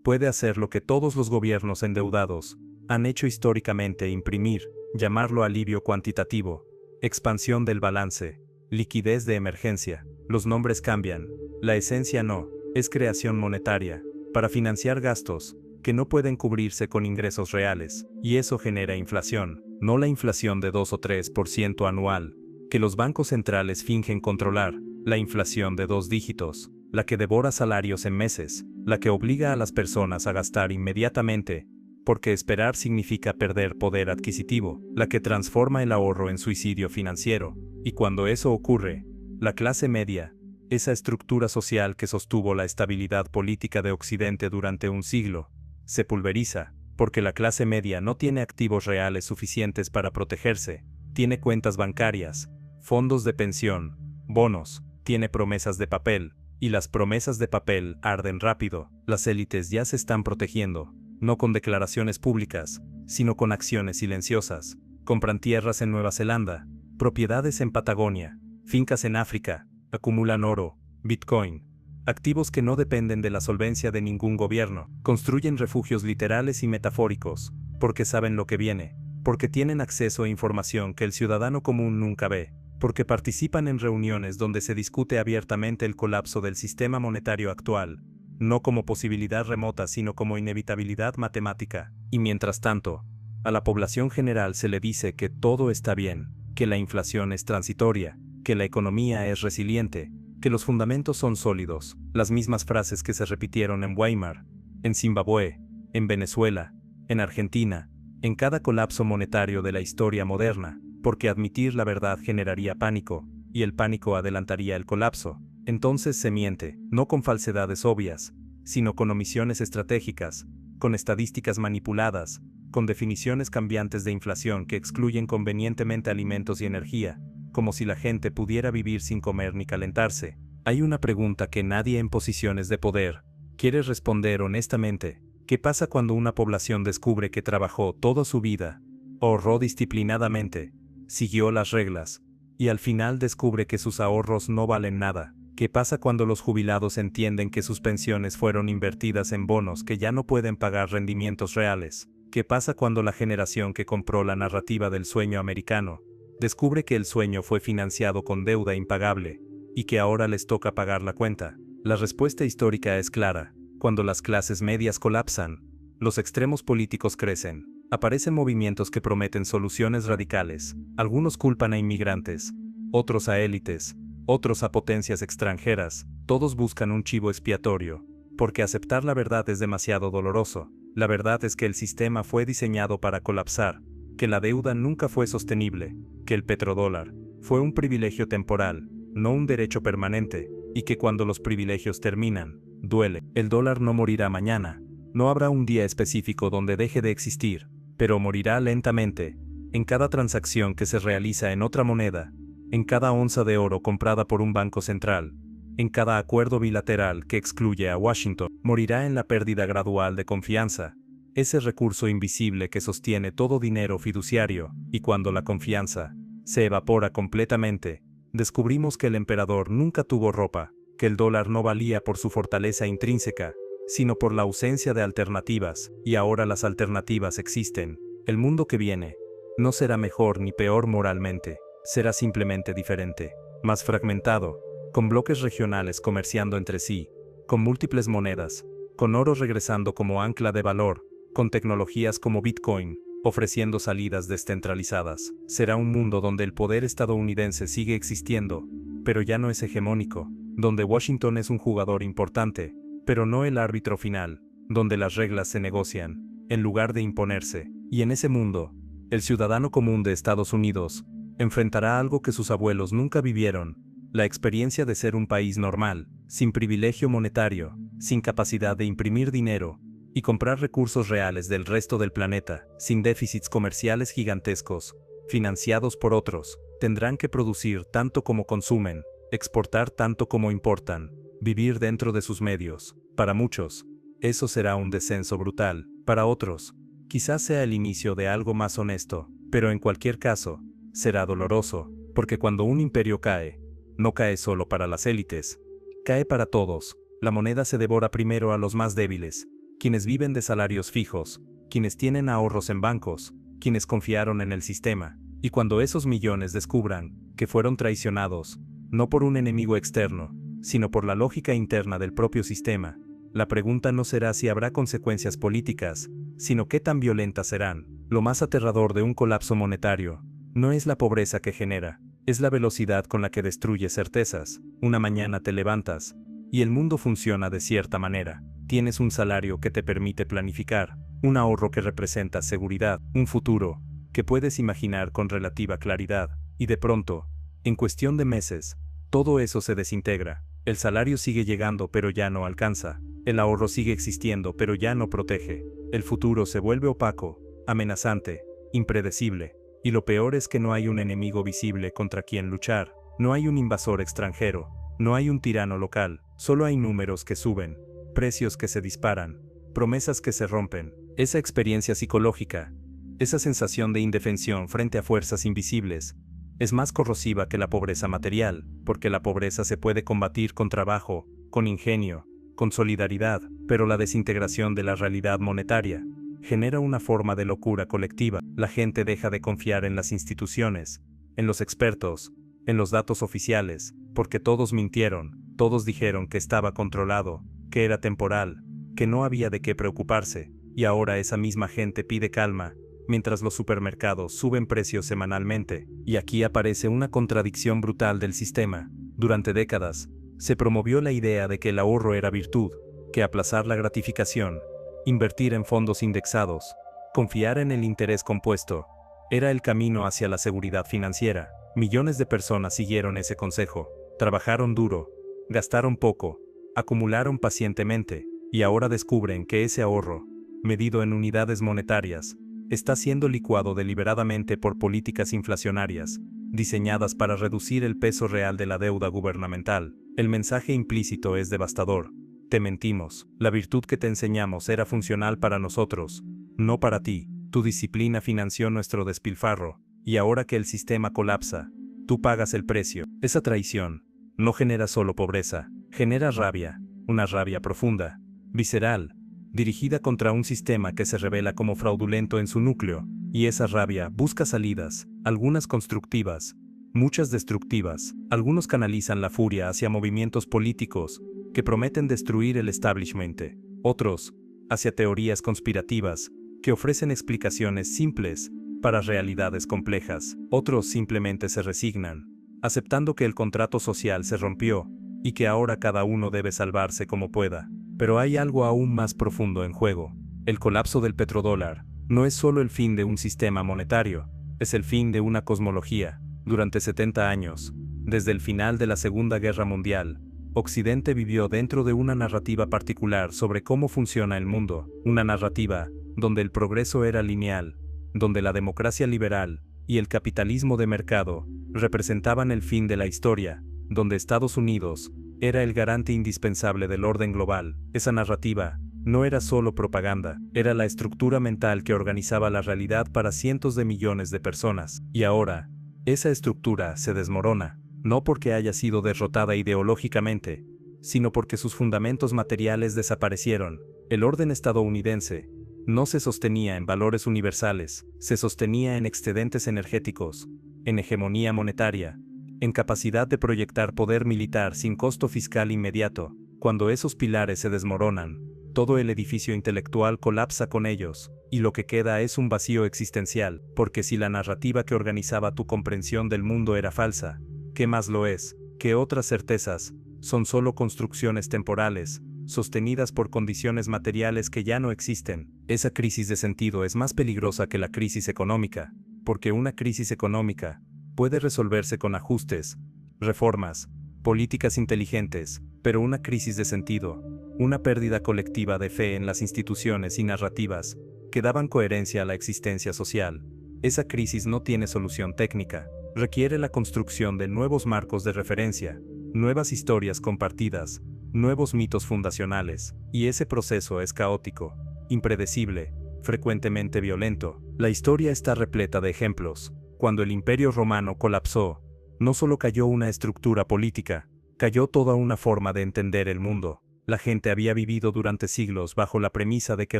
puede hacer lo que todos los gobiernos endeudados han hecho históricamente: imprimir, llamarlo alivio cuantitativo, expansión del balance, liquidez de emergencia. Los nombres cambian, la esencia no, es creación monetaria, para financiar gastos que no pueden cubrirse con ingresos reales, y eso genera inflación, no la inflación de 2 o 3% anual, que los bancos centrales fingen controlar, la inflación de 2 dígitos, la que devora salarios en meses, la que obliga a las personas a gastar inmediatamente, porque esperar significa perder poder adquisitivo, la que transforma el ahorro en suicidio financiero. Y cuando eso ocurre, la clase media, esa estructura social que sostuvo la estabilidad política de Occidente durante un siglo, se pulveriza, porque la clase media no tiene activos reales suficientes para protegerse, tiene cuentas bancarias, fondos de pensión, bonos, tiene promesas de papel, y las promesas de papel arden rápido. Las élites ya se están protegiendo, no con declaraciones públicas, sino con acciones silenciosas. Compran tierras en Nueva Zelanda, propiedades en Patagonia, fincas en África, acumulan oro, Bitcoin, activos que no dependen de la solvencia de ningún gobierno. Construyen refugios literales y metafóricos, porque saben lo que viene, porque tienen acceso a información que el ciudadano común nunca ve, porque participan en reuniones donde se discute abiertamente el colapso del sistema monetario actual, no como posibilidad remota sino como inevitabilidad matemática. Y mientras tanto, a la población general se le dice que todo está bien, que la inflación es transitoria, que la economía es resiliente, que los fundamentos son sólidos, las mismas frases que se repitieron en Weimar, en Zimbabue, en Venezuela, en Argentina, en cada colapso monetario de la historia moderna, porque admitir la verdad generaría pánico, y el pánico adelantaría el colapso. Entonces se miente, no con falsedades obvias, sino con omisiones estratégicas, con estadísticas manipuladas, con definiciones cambiantes de inflación que excluyen convenientemente alimentos y energía, como si la gente pudiera vivir sin comer ni calentarse. Hay una pregunta que nadie en posiciones de poder quiere responder honestamente. ¿Qué pasa cuando una población descubre que trabajó toda su vida, ahorró disciplinadamente, siguió las reglas, y al final descubre que sus ahorros no valen nada? ¿Qué pasa cuando los jubilados entienden que sus pensiones fueron invertidas en bonos que ya no pueden pagar rendimientos reales? ¿Qué pasa cuando la generación que compró la narrativa del sueño americano descubre que el sueño fue financiado con deuda impagable, y que ahora les toca pagar la cuenta? La respuesta histórica es clara: cuando las clases medias colapsan, los extremos políticos crecen, aparecen movimientos que prometen soluciones radicales, algunos culpan a inmigrantes, otros a élites, otros a potencias extranjeras, todos buscan un chivo expiatorio, porque aceptar la verdad es demasiado doloroso. La verdad es que el sistema fue diseñado para colapsar, que la deuda nunca fue sostenible, que el petrodólar fue un privilegio temporal, no un derecho permanente, y que cuando los privilegios terminan, duele. El dólar no morirá mañana, no habrá un día específico donde deje de existir, pero morirá lentamente, en cada transacción que se realiza en otra moneda, en cada onza de oro comprada por un banco central, en cada acuerdo bilateral que excluye a Washington. Morirá en la pérdida gradual de confianza, ese recurso invisible que sostiene todo dinero fiduciario, y cuando la confianza se evapora completamente, descubrimos que el emperador nunca tuvo ropa, que el dólar no valía por su fortaleza intrínseca, sino por la ausencia de alternativas, y ahora las alternativas existen. El mundo que viene no será mejor ni peor moralmente, será simplemente diferente, más fragmentado, con bloques regionales comerciando entre sí, con múltiples monedas, con oro regresando como ancla de valor, con tecnologías como Bitcoin, ofreciendo salidas descentralizadas. Será un mundo donde el poder estadounidense sigue existiendo, pero ya no es hegemónico, donde Washington es un jugador importante, pero no el árbitro final, donde las reglas se negocian, en lugar de imponerse. Y en ese mundo, el ciudadano común de Estados Unidos enfrentará algo que sus abuelos nunca vivieron: la experiencia de ser un país normal, sin privilegio monetario, sin capacidad de imprimir dinero y comprar recursos reales del resto del planeta, sin déficits comerciales gigantescos, financiados por otros. Tendrán que producir tanto como consumen, exportar tanto como importan, vivir dentro de sus medios. Para muchos, eso será un descenso brutal. Para otros, quizás sea el inicio de algo más honesto, pero en cualquier caso, será doloroso, porque cuando un imperio cae, no cae solo para las élites, cae para todos. La moneda se devora primero a los más débiles, quienes viven de salarios fijos, quienes tienen ahorros en bancos, quienes confiaron en el sistema, y cuando esos millones descubran que fueron traicionados, no por un enemigo externo, sino por la lógica interna del propio sistema, la pregunta no será si habrá consecuencias políticas, sino qué tan violentas serán. Lo más aterrador de un colapso monetario no es la pobreza que genera, es la velocidad con la que destruye certezas. Una mañana te levantas, y el mundo funciona de cierta manera. Tienes un salario que te permite planificar, un ahorro que representa seguridad, un futuro que puedes imaginar con relativa claridad, y de pronto, en cuestión de meses, todo eso se desintegra. El salario sigue llegando pero ya no alcanza, el ahorro sigue existiendo pero ya no protege, el futuro se vuelve opaco, amenazante, impredecible, y lo peor es que no hay un enemigo visible contra quien luchar, no hay un invasor extranjero, no hay un tirano local, solo hay números que suben, precios que se disparan, promesas que se rompen. Esa experiencia psicológica, esa sensación de indefensión frente a fuerzas invisibles, es más corrosiva que la pobreza material, porque la pobreza se puede combatir con trabajo, con ingenio, con solidaridad, pero la desintegración de la realidad monetaria genera una forma de locura colectiva. La gente deja de confiar en las instituciones, en los expertos, en los datos oficiales, porque todos mintieron, todos dijeron que estaba controlado, que era temporal, que no había de qué preocuparse, y ahora esa misma gente pide calma, mientras los supermercados suben precios semanalmente. Y aquí aparece una contradicción brutal del sistema. Durante décadas, se promovió la idea de que el ahorro era virtud, que aplazar la gratificación, invertir en fondos indexados, confiar en el interés compuesto, era el camino hacia la seguridad financiera. Millones de personas siguieron ese consejo, trabajaron duro, gastaron poco, acumularon pacientemente, y ahora descubren que ese ahorro, medido en unidades monetarias, está siendo licuado deliberadamente por políticas inflacionarias, diseñadas para reducir el peso real de la deuda gubernamental. El mensaje implícito es devastador. Te mentimos, la virtud que te enseñamos era funcional para nosotros, no para ti. Tu disciplina financió nuestro despilfarro, y ahora que el sistema colapsa, tú pagas el precio. Esa traición no genera solo pobreza, genera rabia, una rabia profunda, visceral, dirigida contra un sistema que se revela como fraudulento en su núcleo, y esa rabia busca salidas, algunas constructivas, muchas destructivas. Algunos canalizan la furia hacia movimientos políticos que prometen destruir el establishment, otros hacia teorías conspirativas que ofrecen explicaciones simples para realidades complejas. Otros simplemente se resignan, aceptando que el contrato social se rompió y que ahora cada uno debe salvarse como pueda. Pero hay algo aún más profundo en juego. El colapso del petrodólar no es solo el fin de un sistema monetario, es el fin de una cosmología. Durante 70 años, desde el final de la Segunda Guerra Mundial, Occidente vivió dentro de una narrativa particular sobre cómo funciona el mundo, una narrativa donde el progreso era lineal, donde la democracia liberal y el capitalismo de mercado representaban el fin de la historia, donde Estados Unidos era el garante indispensable del orden global. Esa narrativa no era solo propaganda, era la estructura mental que organizaba la realidad para cientos de millones de personas. Y ahora, esa estructura se desmorona, no porque haya sido derrotada ideológicamente, sino porque sus fundamentos materiales desaparecieron. El orden estadounidense no se sostenía en valores universales, se sostenía en excedentes energéticos, en hegemonía monetaria, en capacidad de proyectar poder militar sin costo fiscal inmediato. Cuando esos pilares se desmoronan, todo el edificio intelectual colapsa con ellos, y lo que queda es un vacío existencial, porque si la narrativa que organizaba tu comprensión del mundo era falsa, ¿qué más lo es? ¿Qué otras certezas son solo construcciones temporales, sostenidas por condiciones materiales que ya no existen? Esa crisis de sentido es más peligrosa que la crisis económica, porque una crisis económica puede resolverse con ajustes, reformas, políticas inteligentes, pero una crisis de sentido, una pérdida colectiva de fe en las instituciones y narrativas que daban coherencia a la existencia social. Esa crisis no tiene solución técnica, requiere la construcción de nuevos marcos de referencia, nuevas historias compartidas, nuevos mitos fundacionales, y ese proceso es caótico, impredecible, frecuentemente violento. La historia está repleta de ejemplos. Cuando el Imperio Romano colapsó, no solo cayó una estructura política, cayó toda una forma de entender el mundo. La gente había vivido durante siglos bajo la premisa de que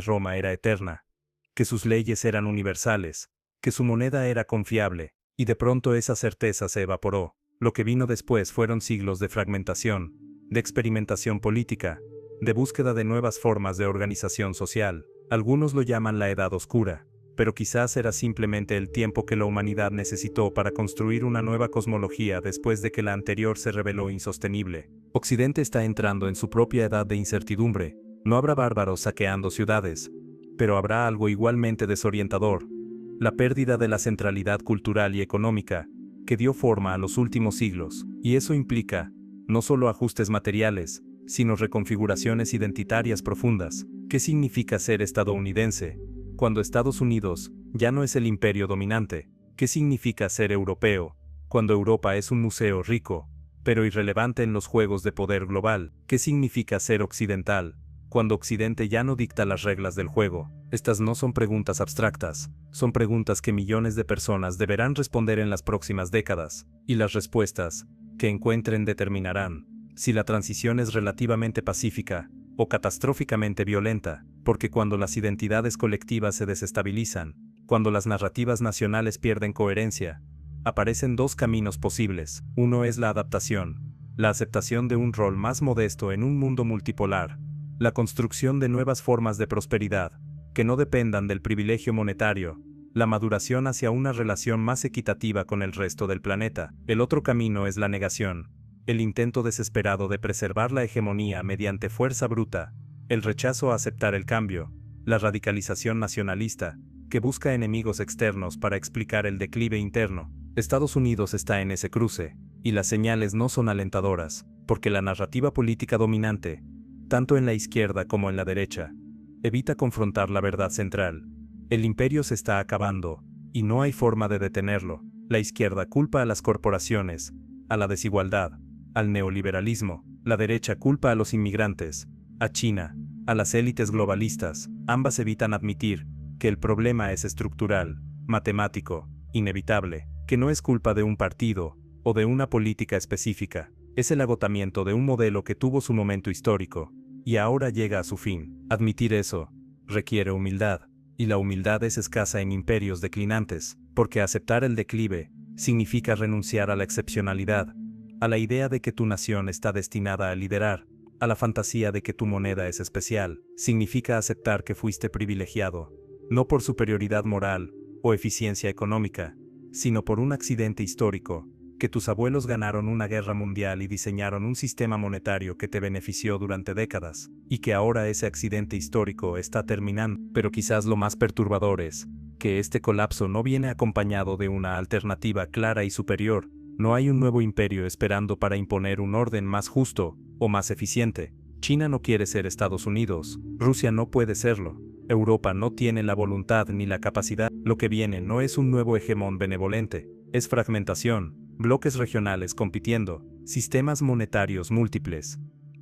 Roma era eterna, que sus leyes eran universales, que su moneda era confiable, y de pronto esa certeza se evaporó. Lo que vino después fueron siglos de fragmentación, de experimentación política, de búsqueda de nuevas formas de organización social. Algunos lo llaman la Edad Oscura, pero quizás era simplemente el tiempo que la humanidad necesitó para construir una nueva cosmología después de que la anterior se reveló insostenible. Occidente está entrando en su propia edad de incertidumbre. No habrá bárbaros saqueando ciudades, pero habrá algo igualmente desorientador: la pérdida de la centralidad cultural y económica que dio forma a los últimos siglos, y eso implica no solo ajustes materiales, sino reconfiguraciones identitarias profundas. ¿Qué significa ser estadounidense cuando Estados Unidos ya no es el imperio dominante? ¿Qué significa ser europeo cuando Europa es un museo rico, pero irrelevante en los juegos de poder global? ¿Qué significa ser occidental cuando Occidente ya no dicta las reglas del juego? Estas no son preguntas abstractas, son preguntas que millones de personas deberán responder en las próximas décadas, y las respuestas que encuentren determinarán si la transición es relativamente pacífica o catastróficamente violenta, porque cuando las identidades colectivas se desestabilizan, cuando las narrativas nacionales pierden coherencia, aparecen dos caminos posibles. Uno es la adaptación, la aceptación de un rol más modesto en un mundo multipolar, la construcción de nuevas formas de prosperidad, que no dependan del privilegio monetario, la maduración hacia una relación más equitativa con el resto del planeta. El otro camino es la negación, el intento desesperado de preservar la hegemonía mediante fuerza bruta, el rechazo a aceptar el cambio, la radicalización nacionalista, que busca enemigos externos para explicar el declive interno. Estados Unidos está en ese cruce, y las señales no son alentadoras, porque la narrativa política dominante, tanto en la izquierda como en la derecha, evita confrontar la verdad central. El imperio se está acabando, y no hay forma de detenerlo. La izquierda culpa a las corporaciones, a la desigualdad, al neoliberalismo. La derecha culpa a los inmigrantes, a China, a las élites globalistas. Ambas evitan admitir que el problema es estructural, matemático, inevitable, que no es culpa de un partido o de una política específica. Es el agotamiento de un modelo que tuvo su momento histórico y ahora llega a su fin. Admitir eso requiere humildad, y la humildad es escasa en imperios declinantes, porque aceptar el declive significa renunciar a la excepcionalidad, a la idea de que tu nación está destinada a liderar, a la fantasía de que tu moneda es especial. Significa aceptar que fuiste privilegiado, no por superioridad moral o eficiencia económica, sino por un accidente histórico, que tus abuelos ganaron una guerra mundial y diseñaron un sistema monetario que te benefició durante décadas, y que ahora ese accidente histórico está terminando. Pero quizás lo más perturbador es que este colapso no viene acompañado de una alternativa clara y superior. No hay un nuevo imperio esperando para imponer un orden más justo o más eficiente. China no quiere ser Estados Unidos, Rusia no puede serlo, Europa no tiene la voluntad ni la capacidad. Lo que viene no es un nuevo hegemón benevolente, es fragmentación, bloques regionales compitiendo, sistemas monetarios múltiples,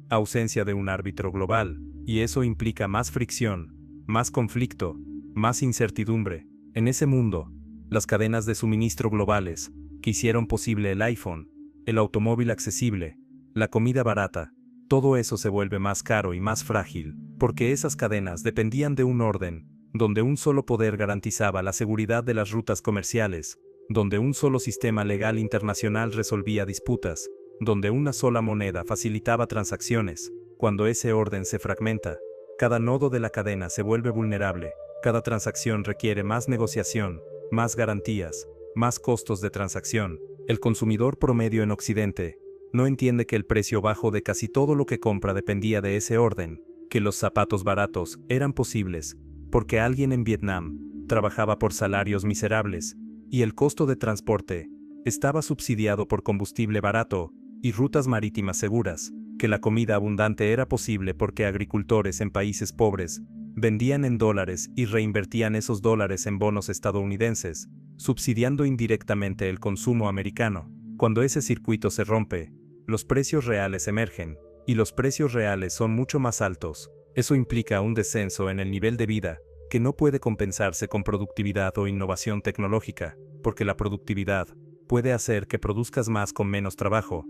ausencia de un árbitro global, y eso implica más fricción, más conflicto, más incertidumbre. En ese mundo, las cadenas de suministro globales, que hicieron posible el iPhone, el automóvil accesible, la comida barata, todo eso se vuelve más caro y más frágil, porque esas cadenas dependían de un orden, donde un solo poder garantizaba la seguridad de las rutas comerciales, donde un solo sistema legal internacional resolvía disputas, donde una sola moneda facilitaba transacciones. Cuando ese orden se fragmenta, cada nodo de la cadena se vuelve vulnerable, cada transacción requiere más negociación, más garantías, más costos de transacción. El consumidor promedio en Occidente no entiende que el precio bajo de casi todo lo que compra dependía de ese orden, que los zapatos baratos eran posibles porque alguien en Vietnam trabajaba por salarios miserables, y el costo de transporte estaba subsidiado por combustible barato y rutas marítimas seguras, que la comida abundante era posible porque agricultores en países pobres vendían en dólares y reinvertían esos dólares en bonos estadounidenses, subsidiando indirectamente el consumo americano. Cuando ese circuito se rompe, los precios reales emergen, y los precios reales son mucho más altos. Eso implica un descenso en el nivel de vida, que no puede compensarse con productividad o innovación tecnológica, porque la productividad puede hacer que produzcas más con menos trabajo,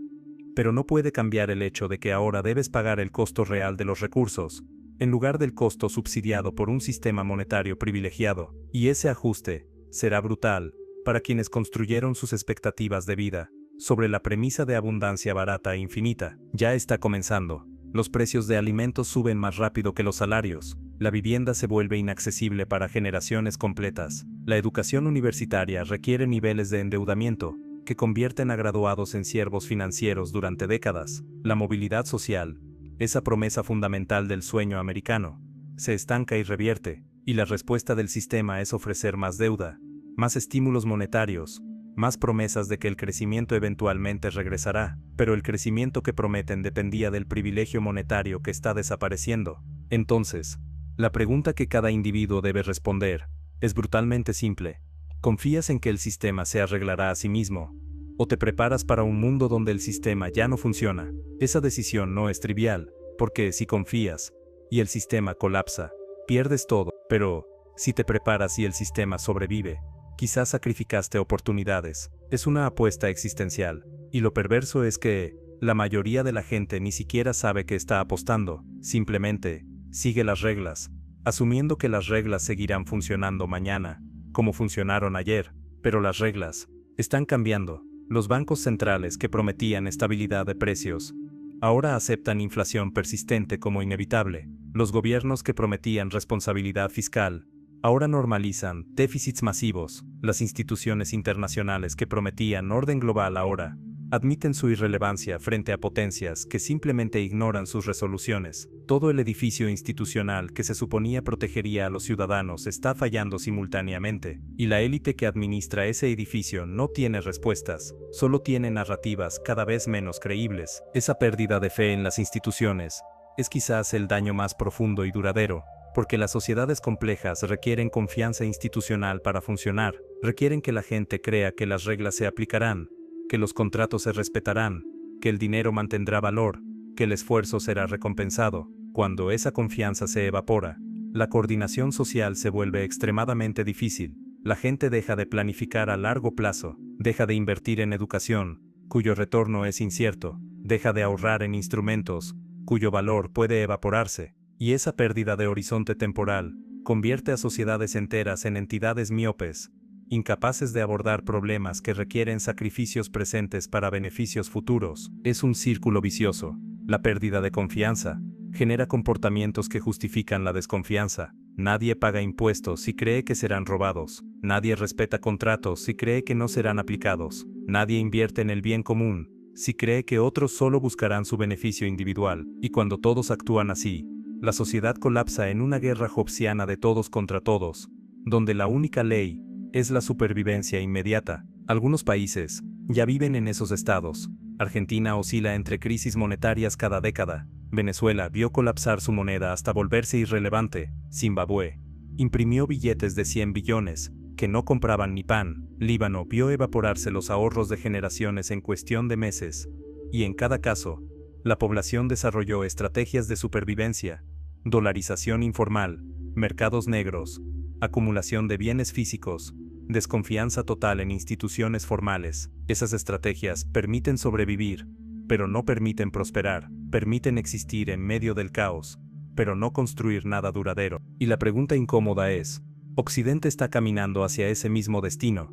pero no puede cambiar el hecho de que ahora debes pagar el costo real de los recursos, en lugar del costo subsidiado por un sistema monetario privilegiado, y ese ajuste será brutal para quienes construyeron sus expectativas de vida sobre la premisa de abundancia barata e infinita. Ya está comenzando. Los precios de alimentos suben más rápido que los salarios. La vivienda se vuelve inaccesible para generaciones completas. La educación universitaria requiere niveles de endeudamiento que convierten a graduados en siervos financieros durante décadas. La movilidad social, esa promesa fundamental del sueño americano, se estanca y revierte, y la respuesta del sistema es ofrecer más deuda, más estímulos monetarios, más promesas de que el crecimiento eventualmente regresará, pero el crecimiento que prometen dependía del privilegio monetario que está desapareciendo. Entonces, la pregunta que cada individuo debe responder es brutalmente simple. ¿Confías en que el sistema se arreglará a sí mismo? ¿O te preparas para un mundo donde el sistema ya no funciona? Esa decisión no es trivial, porque si confías y el sistema colapsa, pierdes todo, pero si te preparas y el sistema sobrevive, quizás sacrificaste oportunidades. Es una apuesta existencial, y lo perverso es que la mayoría de la gente ni siquiera sabe que está apostando, simplemente sigue las reglas, asumiendo que las reglas seguirán funcionando mañana, como funcionaron ayer, pero las reglas están cambiando. Los bancos centrales que prometían estabilidad de precios ahora aceptan inflación persistente como inevitable. Los gobiernos que prometían responsabilidad fiscal ahora normalizan déficits masivos. Las instituciones internacionales que prometían orden global ahora admiten su irrelevancia frente a potencias que simplemente ignoran sus resoluciones. Todo el edificio institucional que se suponía protegería a los ciudadanos está fallando simultáneamente, y la élite que administra ese edificio no tiene respuestas, solo tiene narrativas cada vez menos creíbles. Esa pérdida de fe en las instituciones es quizás el daño más profundo y duradero, porque las sociedades complejas requieren confianza institucional para funcionar, requieren que la gente crea que las reglas se aplicarán, que los contratos se respetarán, que el dinero mantendrá valor, que el esfuerzo será recompensado. Cuando esa confianza se evapora, la coordinación social se vuelve extremadamente difícil. La gente deja de planificar a largo plazo, deja de invertir en educación, cuyo retorno es incierto, deja de ahorrar en instrumentos, cuyo valor puede evaporarse, y esa pérdida de horizonte temporal convierte a sociedades enteras en entidades miopes, incapaces de abordar problemas que requieren sacrificios presentes para beneficios futuros. Es un círculo vicioso. La pérdida de confianza genera comportamientos que justifican la desconfianza. Nadie paga impuestos si cree que serán robados. Nadie respeta contratos si cree que no serán aplicados. Nadie invierte en el bien común si cree que otros solo buscarán su beneficio individual. Y cuando todos actúan así, la sociedad colapsa en una guerra hobbesiana de todos contra todos, donde la única ley es la supervivencia inmediata. Algunos países ya viven en esos estados. Argentina oscila entre crisis monetarias cada década. Venezuela vio colapsar su moneda hasta volverse irrelevante. Zimbabue imprimió billetes de 100 billones que no compraban ni pan. Líbano vio evaporarse los ahorros de generaciones en cuestión de meses. Y en cada caso, la población desarrolló estrategias de supervivencia, dolarización informal, mercados negros, acumulación de bienes físicos, desconfianza total en instituciones formales. Esas estrategias permiten sobrevivir, pero no permiten prosperar, permiten existir en medio del caos, pero no construir nada duradero. Y la pregunta incómoda es, ¿Occidente está caminando hacia ese mismo destino?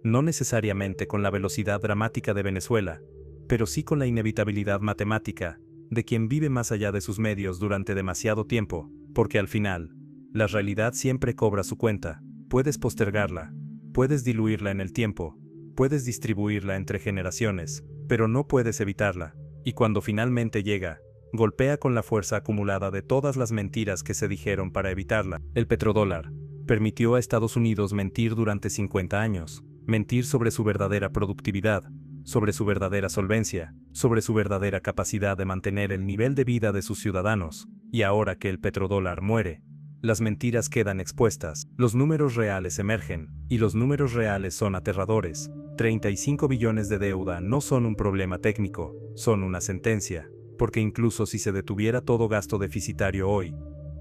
No necesariamente con la velocidad dramática de Venezuela, pero sí con la inevitabilidad matemática de quien vive más allá de sus medios durante demasiado tiempo, porque al final, la realidad siempre cobra su cuenta. Puedes postergarla, puedes diluirla en el tiempo, puedes distribuirla entre generaciones, pero no puedes evitarla, y cuando finalmente llega, golpea con la fuerza acumulada de todas las mentiras que se dijeron para evitarla. El petrodólar permitió a Estados Unidos mentir durante 50 años, mentir sobre su verdadera productividad, sobre su verdadera solvencia, sobre su verdadera capacidad de mantener el nivel de vida de sus ciudadanos, y ahora que el petrodólar muere, las mentiras quedan expuestas, los números reales emergen, y los números reales son aterradores. 35 billones de deuda no son un problema técnico, son una sentencia. porque incluso si se detuviera todo gasto deficitario hoy,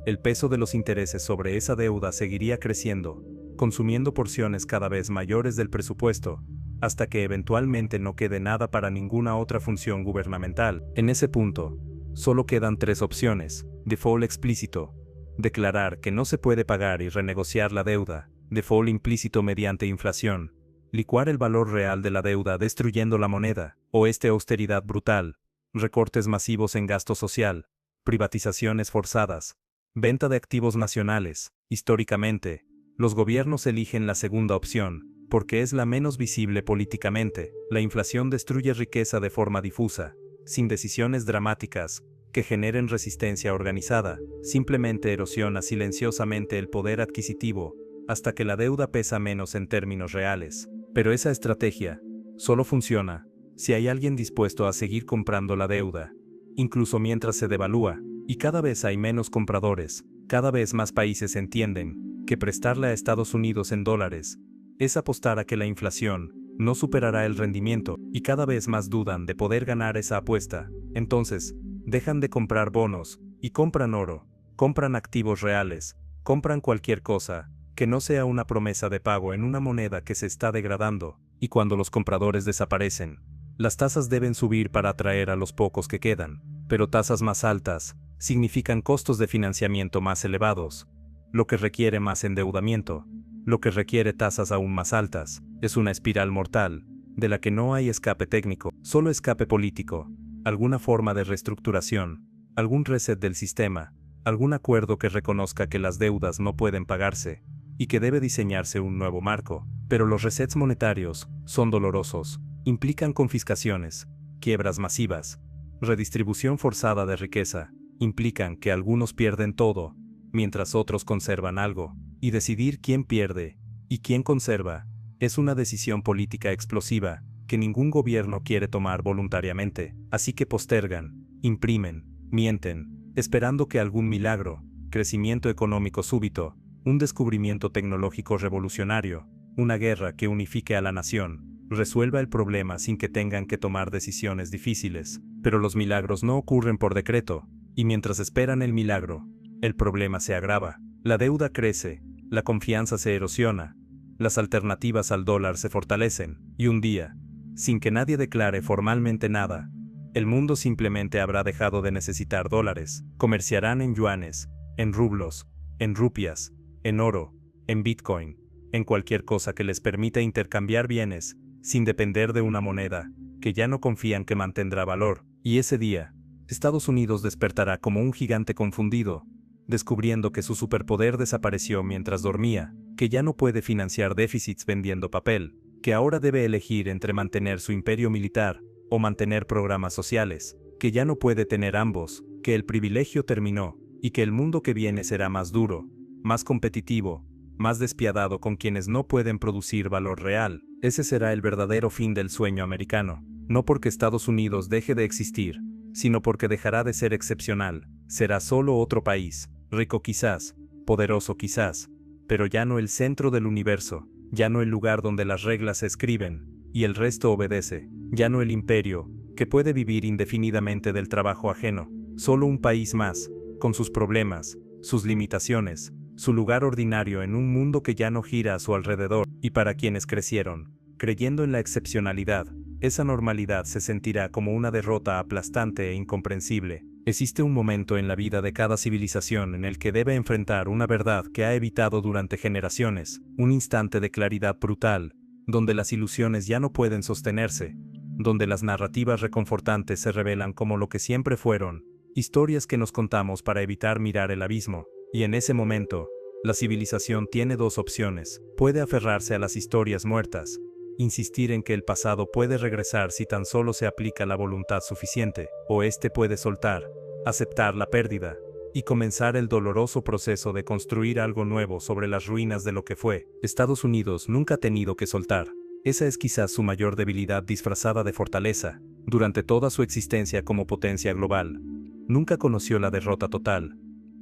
el peso de los intereses sobre esa deuda seguiría creciendo, consumiendo porciones cada vez mayores del presupuesto, hasta que eventualmente no quede nada para ninguna otra función gubernamental. En ese punto, solo quedan tres opciones: default explícito, declarar que no se puede pagar y renegociar la deuda; default implícito mediante inflación, licuar el valor real de la deuda destruyendo la moneda; o austeridad brutal, recortes masivos en gasto social, privatizaciones forzadas, venta de activos nacionales. Históricamente, los gobiernos eligen la segunda opción, porque es la menos visible políticamente. La inflación destruye riqueza de forma difusa, sin decisiones dramáticas que generen resistencia organizada, simplemente erosiona silenciosamente el poder adquisitivo, hasta que la deuda pesa menos en términos reales. Pero esa estrategia solo funciona si hay alguien dispuesto a seguir comprando la deuda, incluso mientras se devalúa, y cada vez hay menos compradores. Cada vez más países entienden que prestarle a Estados Unidos en dólares es apostar a que la inflación no superará el rendimiento, y cada vez más dudan de poder ganar esa apuesta. Entonces, dejan de comprar bonos y compran oro, compran activos reales, compran cualquier cosa que no sea una promesa de pago en una moneda que se está degradando. Y cuando los compradores desaparecen, las tasas deben subir para atraer a los pocos que quedan. Pero tasas más altas significan costos de financiamiento más elevados, lo que requiere más endeudamiento, lo que requiere tasas aún más altas. Es una espiral mortal, de la que no hay escape técnico, solo escape político, alguna forma de reestructuración, algún reset del sistema, algún acuerdo que reconozca que las deudas no pueden pagarse, y que debe diseñarse un nuevo marco. Pero los resets monetarios son dolorosos, implican confiscaciones, quiebras masivas, redistribución forzada de riqueza, implican que algunos pierden todo, mientras otros conservan algo, y decidir quién pierde y quién conserva es una decisión política explosiva que ningún gobierno quiere tomar voluntariamente. Así que postergan, imprimen, mienten, esperando que algún milagro, crecimiento económico súbito, un descubrimiento tecnológico revolucionario, una guerra que unifique a la nación, resuelva el problema sin que tengan que tomar decisiones difíciles. Pero los milagros no ocurren por decreto, y mientras esperan el milagro, el problema se agrava. La deuda crece, la confianza se erosiona, las alternativas al dólar se fortalecen, y un día, sin que nadie declare formalmente nada, el mundo simplemente habrá dejado de necesitar dólares. Comerciarán en yuanes, en rublos, en rupias, en oro, en bitcoin, en cualquier cosa que les permita intercambiar bienes, sin depender de una moneda que ya no confían que mantendrá valor. Y ese día, Estados Unidos despertará como un gigante confundido, descubriendo que su superpoder desapareció mientras dormía, que ya no puede financiar déficits vendiendo papel, que ahora debe elegir entre mantener su imperio militar o mantener programas sociales, que ya no puede tener ambos, que el privilegio terminó, y que el mundo que viene será más duro, más competitivo, más despiadado con quienes no pueden producir valor real. Ese será el verdadero fin del sueño americano, no porque Estados Unidos deje de existir, sino porque dejará de ser excepcional. Será solo otro país, rico quizás, poderoso quizás, pero ya no el centro del universo, ya no el lugar donde las reglas se escriben y el resto obedece, ya no el imperio, que puede vivir indefinidamente del trabajo ajeno, solo un país más, con sus problemas, sus limitaciones, su lugar ordinario en un mundo que ya no gira a su alrededor. Y para quienes crecieron creyendo en la excepcionalidad, esa normalidad se sentirá como una derrota aplastante e incomprensible. Existe un momento en la vida de cada civilización en el que debe enfrentar una verdad que ha evitado durante generaciones, un instante de claridad brutal, donde las ilusiones ya no pueden sostenerse, donde las narrativas reconfortantes se revelan como lo que siempre fueron, historias que nos contamos para evitar mirar el abismo. Y en ese momento, la civilización tiene dos opciones: puede aferrarse a las historias muertas, insistir en que el pasado puede regresar si tan solo se aplica la voluntad suficiente, o puede soltar, aceptar la pérdida, y comenzar el doloroso proceso de construir algo nuevo sobre las ruinas de lo que fue. Estados Unidos nunca ha tenido que soltar. Esa es quizás su mayor debilidad disfrazada de fortaleza. Durante toda su existencia como potencia global, nunca conoció la derrota total,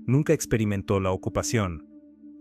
nunca experimentó la ocupación,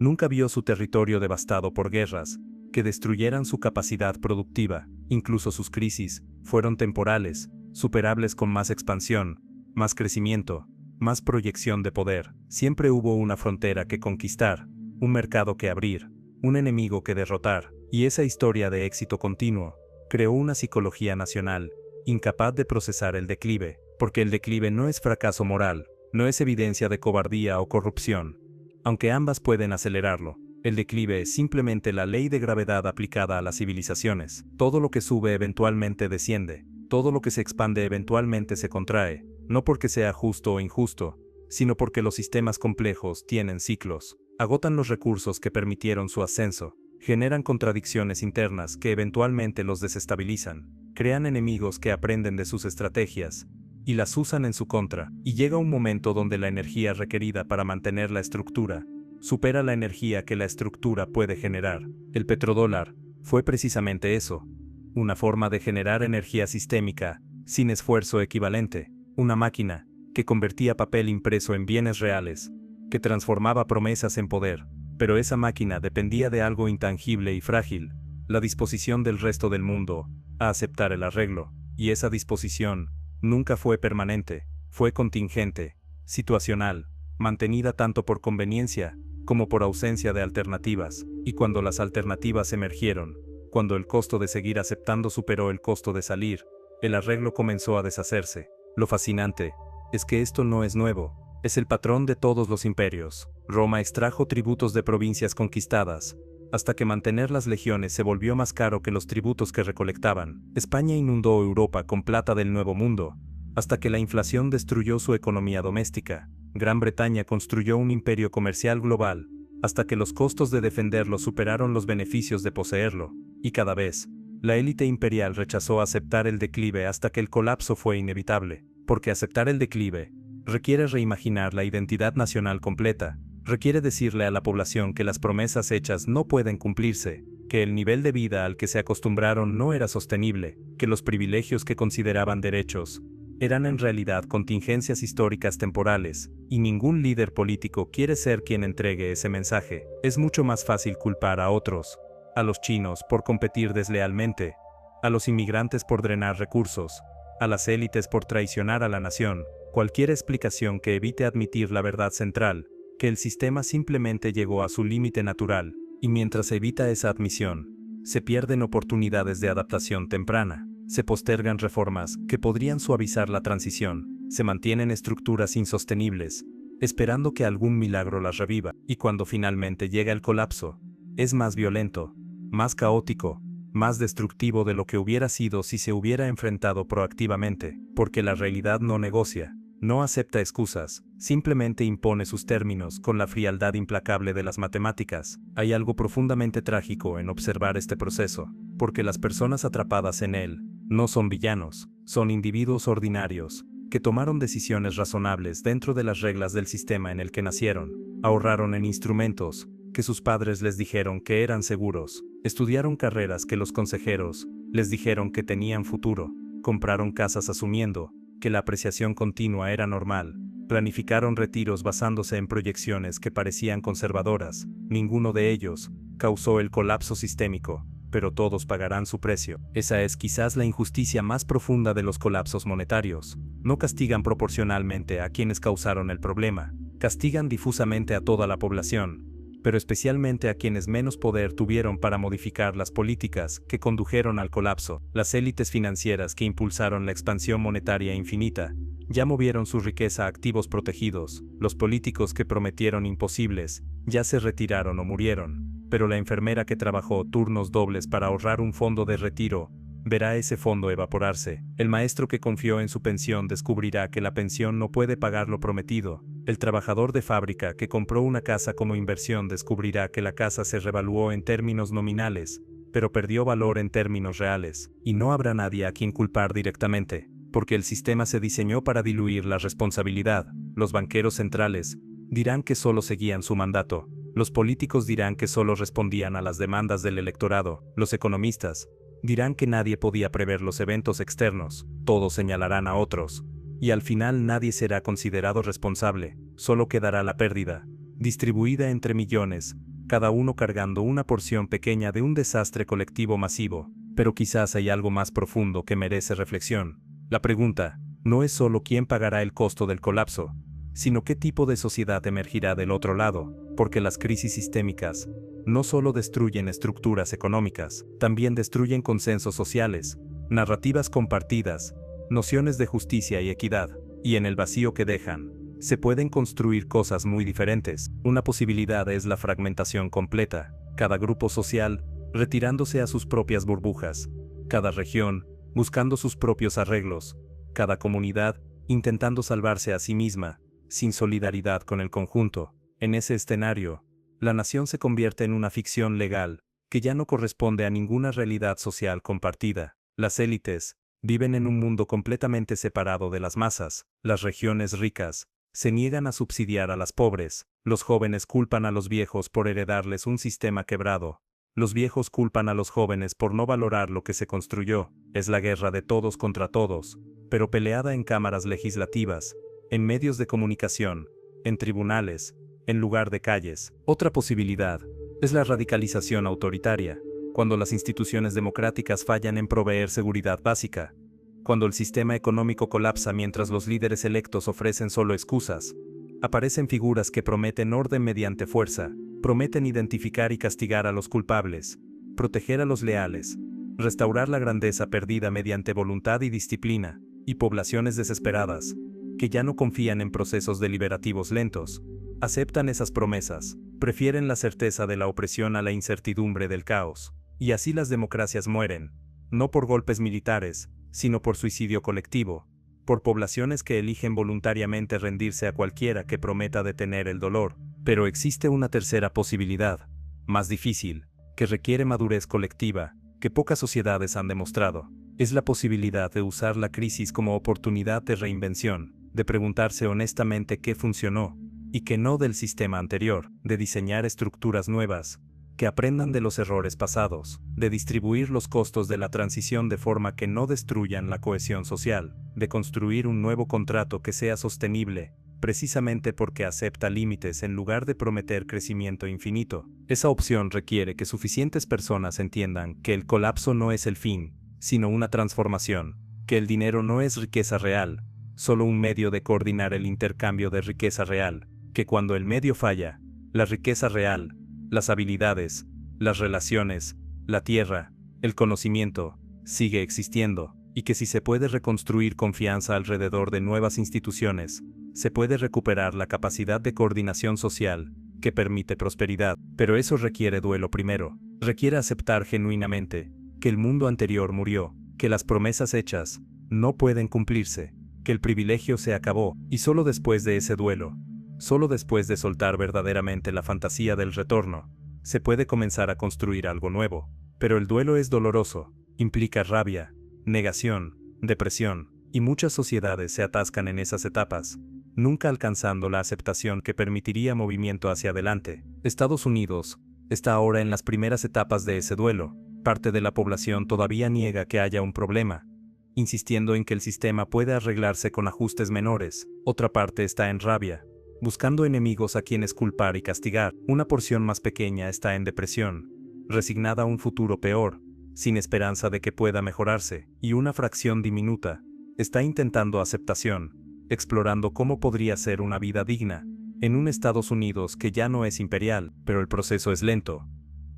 nunca vio su territorio devastado por guerras que destruyeran su capacidad productiva. Incluso sus crisis fueron temporales, superables con más expansión, más crecimiento, más proyección de poder. Siempre hubo una frontera que conquistar, un mercado que abrir, un enemigo que derrotar, y esa historia de éxito continuo creó una psicología nacional, incapaz de procesar el declive, porque el declive no es fracaso moral, no es evidencia de cobardía o corrupción, aunque ambas pueden acelerarlo. El declive es simplemente la ley de gravedad aplicada a las civilizaciones. Todo lo que sube eventualmente desciende, todo lo que se expande eventualmente se contrae, no porque sea justo o injusto, sino porque los sistemas complejos tienen ciclos, agotan los recursos que permitieron su ascenso, generan contradicciones internas que eventualmente los desestabilizan, crean enemigos que aprenden de sus estrategias y las usan en su contra, y llega un momento donde la energía requerida para mantener la estructura supera la energía que la estructura puede generar. El petrodólar fue precisamente eso, una forma de generar energía sistémica, sin esfuerzo equivalente, una máquina que convertía papel impreso en bienes reales, que transformaba promesas en poder, pero esa máquina dependía de algo intangible y frágil, la disposición del resto del mundo a aceptar el arreglo, y esa disposición nunca fue permanente, fue contingente, situacional, mantenida tanto por conveniencia como por ausencia de alternativas, y cuando las alternativas emergieron, cuando el costo de seguir aceptando superó el costo de salir, el arreglo comenzó a deshacerse. Lo fascinante es que esto no es nuevo, es el patrón de todos los imperios. Roma extrajo tributos de provincias conquistadas, hasta que mantener las legiones se volvió más caro que los tributos que recolectaban. España inundó Europa con plata del Nuevo Mundo, hasta que la inflación destruyó su economía doméstica. Gran Bretaña construyó un imperio comercial global, hasta que los costos de defenderlo superaron los beneficios de poseerlo, y cada vez, la élite imperial rechazó aceptar el declive hasta que el colapso fue inevitable, porque aceptar el declive requiere reimaginar la identidad nacional completa, requiere decirle a la población que las promesas hechas no pueden cumplirse, que el nivel de vida al que se acostumbraron no era sostenible, que los privilegios que consideraban derechos eran en realidad contingencias históricas temporales, y ningún líder político quiere ser quien entregue ese mensaje. Es mucho más fácil culpar a otros, a los chinos por competir deslealmente, a los inmigrantes por drenar recursos, a las élites por traicionar a la nación, cualquier explicación que evite admitir la verdad central, que el sistema simplemente llegó a su límite natural, y mientras se evita esa admisión, se pierden oportunidades de adaptación temprana. Se postergan reformas que podrían suavizar la transición, se mantienen estructuras insostenibles, esperando que algún milagro las reviva, y cuando finalmente llega el colapso, es más violento, más caótico, más destructivo de lo que hubiera sido si se hubiera enfrentado proactivamente, porque la realidad no negocia, no acepta excusas, simplemente impone sus términos con la frialdad implacable de las matemáticas. Hay algo profundamente trágico en observar este proceso, porque las personas atrapadas en él no son villanos, son individuos ordinarios, que tomaron decisiones razonables dentro de las reglas del sistema en el que nacieron, ahorraron en instrumentos que sus padres les dijeron que eran seguros, estudiaron carreras que los consejeros les dijeron que tenían futuro, compraron casas asumiendo que la apreciación continua era normal, planificaron retiros basándose en proyecciones que parecían conservadoras. Ninguno de ellos causó el colapso sistémico, pero todos pagarán su precio. Esa es quizás la injusticia más profunda de los colapsos monetarios. No castigan proporcionalmente a quienes causaron el problema, castigan difusamente a toda la población, pero especialmente a quienes menos poder tuvieron para modificar las políticas que condujeron al colapso. Las élites financieras que impulsaron la expansión monetaria infinita ya movieron su riqueza a activos protegidos. Los políticos que prometieron imposibles ya se retiraron o murieron. Pero la enfermera que trabajó turnos dobles para ahorrar un fondo de retiro verá ese fondo evaporarse. El maestro que confió en su pensión descubrirá que la pensión no puede pagar lo prometido. El trabajador de fábrica que compró una casa como inversión descubrirá que la casa se revaluó en términos nominales, pero perdió valor en términos reales, y no habrá nadie a quien culpar directamente, porque el sistema se diseñó para diluir la responsabilidad. Los banqueros centrales dirán que solo seguían su mandato. Los políticos dirán que solo respondían a las demandas del electorado. Los economistas dirán que nadie podía prever los eventos externos. Todos señalarán a otros. Y al final nadie será considerado responsable. Solo quedará la pérdida, distribuida entre millones, cada uno cargando una porción pequeña de un desastre colectivo masivo. Pero quizás hay algo más profundo que merece reflexión. La pregunta, no es solo quién pagará el costo del colapso, sino qué tipo de sociedad emergirá del otro lado, porque las crisis sistémicas no solo destruyen estructuras económicas, también destruyen consensos sociales, narrativas compartidas, nociones de justicia y equidad, y en el vacío que dejan, se pueden construir cosas muy diferentes. Una posibilidad es la fragmentación completa, cada grupo social retirándose a sus propias burbujas, cada región buscando sus propios arreglos, cada comunidad intentando salvarse a sí misma, sin solidaridad con el conjunto. En ese escenario, la nación se convierte en una ficción legal, que ya no corresponde a ninguna realidad social compartida. Las élites viven en un mundo completamente separado de las masas. Las regiones ricas se niegan a subsidiar a las pobres. Los jóvenes culpan a los viejos por heredarles un sistema quebrado. Los viejos culpan a los jóvenes por no valorar lo que se construyó. Es la guerra de todos contra todos, pero peleada en cámaras legislativas, en medios de comunicación, en tribunales, en lugar de calles. Otra posibilidad es la radicalización autoritaria, cuando las instituciones democráticas fallan en proveer seguridad básica, cuando el sistema económico colapsa mientras los líderes electos ofrecen solo excusas. Aparecen figuras que prometen orden mediante fuerza, prometen identificar y castigar a los culpables, proteger a los leales, restaurar la grandeza perdida mediante voluntad y disciplina, y poblaciones desesperadas, que ya no confían en procesos deliberativos lentos, aceptan esas promesas, prefieren la certeza de la opresión a la incertidumbre del caos. Y así las democracias mueren, no por golpes militares, sino por suicidio colectivo, por poblaciones que eligen voluntariamente rendirse a cualquiera que prometa detener el dolor. Pero existe una tercera posibilidad, más difícil, que requiere madurez colectiva, que pocas sociedades han demostrado. Es la posibilidad de usar la crisis como oportunidad de reinvención, de preguntarse honestamente qué funcionó, y qué no del sistema anterior, de diseñar estructuras nuevas, que aprendan de los errores pasados, de distribuir los costos de la transición de forma que no destruyan la cohesión social, de construir un nuevo contrato que sea sostenible, precisamente porque acepta límites en lugar de prometer crecimiento infinito. Esa opción requiere que suficientes personas entiendan que el colapso no es el fin, sino una transformación, que el dinero no es riqueza real, solo un medio de coordinar el intercambio de riqueza real, que cuando el medio falla, la riqueza real, las habilidades, las relaciones, la tierra, el conocimiento, sigue existiendo, y que si se puede reconstruir confianza alrededor de nuevas instituciones, se puede recuperar la capacidad de coordinación social, que permite prosperidad. Pero eso requiere duelo primero, requiere aceptar genuinamente que el mundo anterior murió, que las promesas hechas no pueden cumplirse, que el privilegio se acabó, y solo después de ese duelo, solo después de soltar verdaderamente la fantasía del retorno, se puede comenzar a construir algo nuevo. Pero el duelo es doloroso, implica rabia, negación, depresión, y muchas sociedades se atascan en esas etapas, nunca alcanzando la aceptación que permitiría movimiento hacia adelante. Estados Unidos está ahora en las primeras etapas de ese duelo. Parte de la población todavía niega que haya un problema, insistiendo en que el sistema puede arreglarse con ajustes menores. Otra parte está en rabia, buscando enemigos a quienes culpar y castigar. Una porción más pequeña está en depresión, resignada a un futuro peor, sin esperanza de que pueda mejorarse, y una fracción diminuta está intentando aceptación, explorando cómo podría ser una vida digna, en un Estados Unidos que ya no es imperial. Pero el proceso es lento,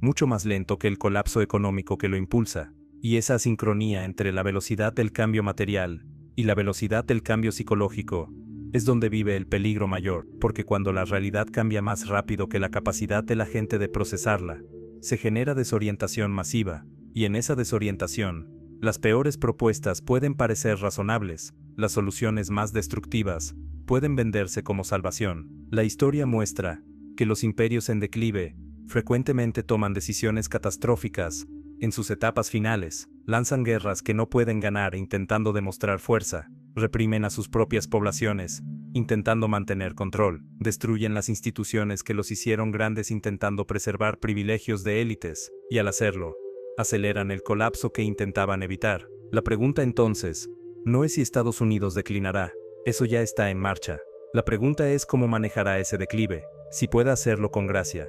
mucho más lento que el colapso económico que lo impulsa, y esa sincronía entre la velocidad del cambio material y la velocidad del cambio psicológico es donde vive el peligro mayor, porque cuando la realidad cambia más rápido que la capacidad de la gente de procesarla, se genera desorientación masiva, y en esa desorientación, las peores propuestas pueden parecer razonables, las soluciones más destructivas pueden venderse como salvación. La historia muestra que los imperios en declive frecuentemente toman decisiones catastróficas en sus etapas finales, lanzan guerras que no pueden ganar intentando demostrar fuerza, reprimen a sus propias poblaciones, intentando mantener control, destruyen las instituciones que los hicieron grandes intentando preservar privilegios de élites, y al hacerlo, aceleran el colapso que intentaban evitar. La pregunta entonces no es si Estados Unidos declinará, eso ya está en marcha. La pregunta es cómo manejará ese declive, si puede hacerlo con gracia,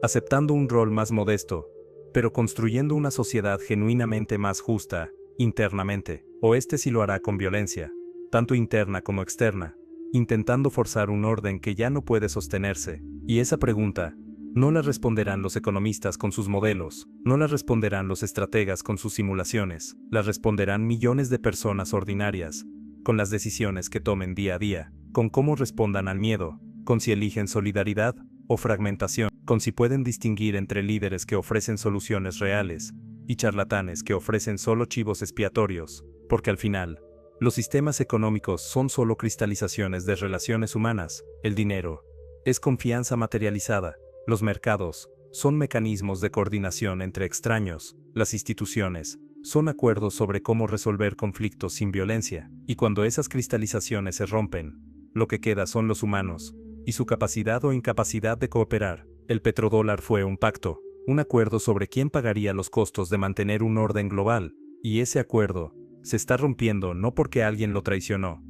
aceptando un rol más modesto, pero construyendo una sociedad genuinamente más justa, internamente, o si lo hará con violencia, tanto interna como externa, intentando forzar un orden que ya no puede sostenerse. Y esa pregunta no la responderán los economistas con sus modelos, no la responderán los estrategas con sus simulaciones, la responderán millones de personas ordinarias, con las decisiones que tomen día a día, con cómo respondan al miedo, con si eligen solidaridad o fragmentación, con si pueden distinguir entre líderes que ofrecen soluciones reales y charlatanes que ofrecen solo chivos expiatorios, porque al final, los sistemas económicos son solo cristalizaciones de relaciones humanas. El dinero es confianza materializada. Los mercados son mecanismos de coordinación entre extraños. Las instituciones son acuerdos sobre cómo resolver conflictos sin violencia. Y cuando esas cristalizaciones se rompen, lo que queda son los humanos y su capacidad o incapacidad de cooperar. El petrodólar fue un pacto, un acuerdo sobre quién pagaría los costos de mantener un orden global. Y ese acuerdo se está rompiendo no porque alguien lo traicionó,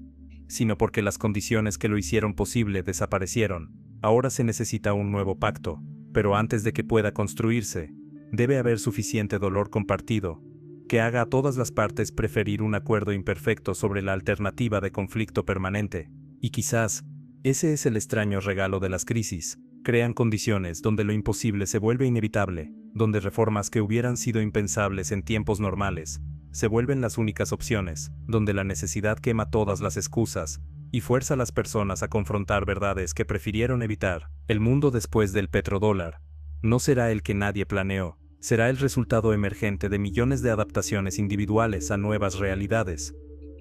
sino porque las condiciones que lo hicieron posible desaparecieron. Ahora se necesita un nuevo pacto, pero antes de que pueda construirse, debe haber suficiente dolor compartido, que haga a todas las partes preferir un acuerdo imperfecto sobre la alternativa de conflicto permanente. Y quizás, ese es el extraño regalo de las crisis. Crean condiciones donde lo imposible se vuelve inevitable, donde reformas que hubieran sido impensables en tiempos normales se vuelven las únicas opciones, donde la necesidad quema todas las excusas y fuerza a las personas a confrontar verdades que prefirieron evitar. El mundo después del petrodólar no será el que nadie planeó, será el resultado emergente de millones de adaptaciones individuales a nuevas realidades.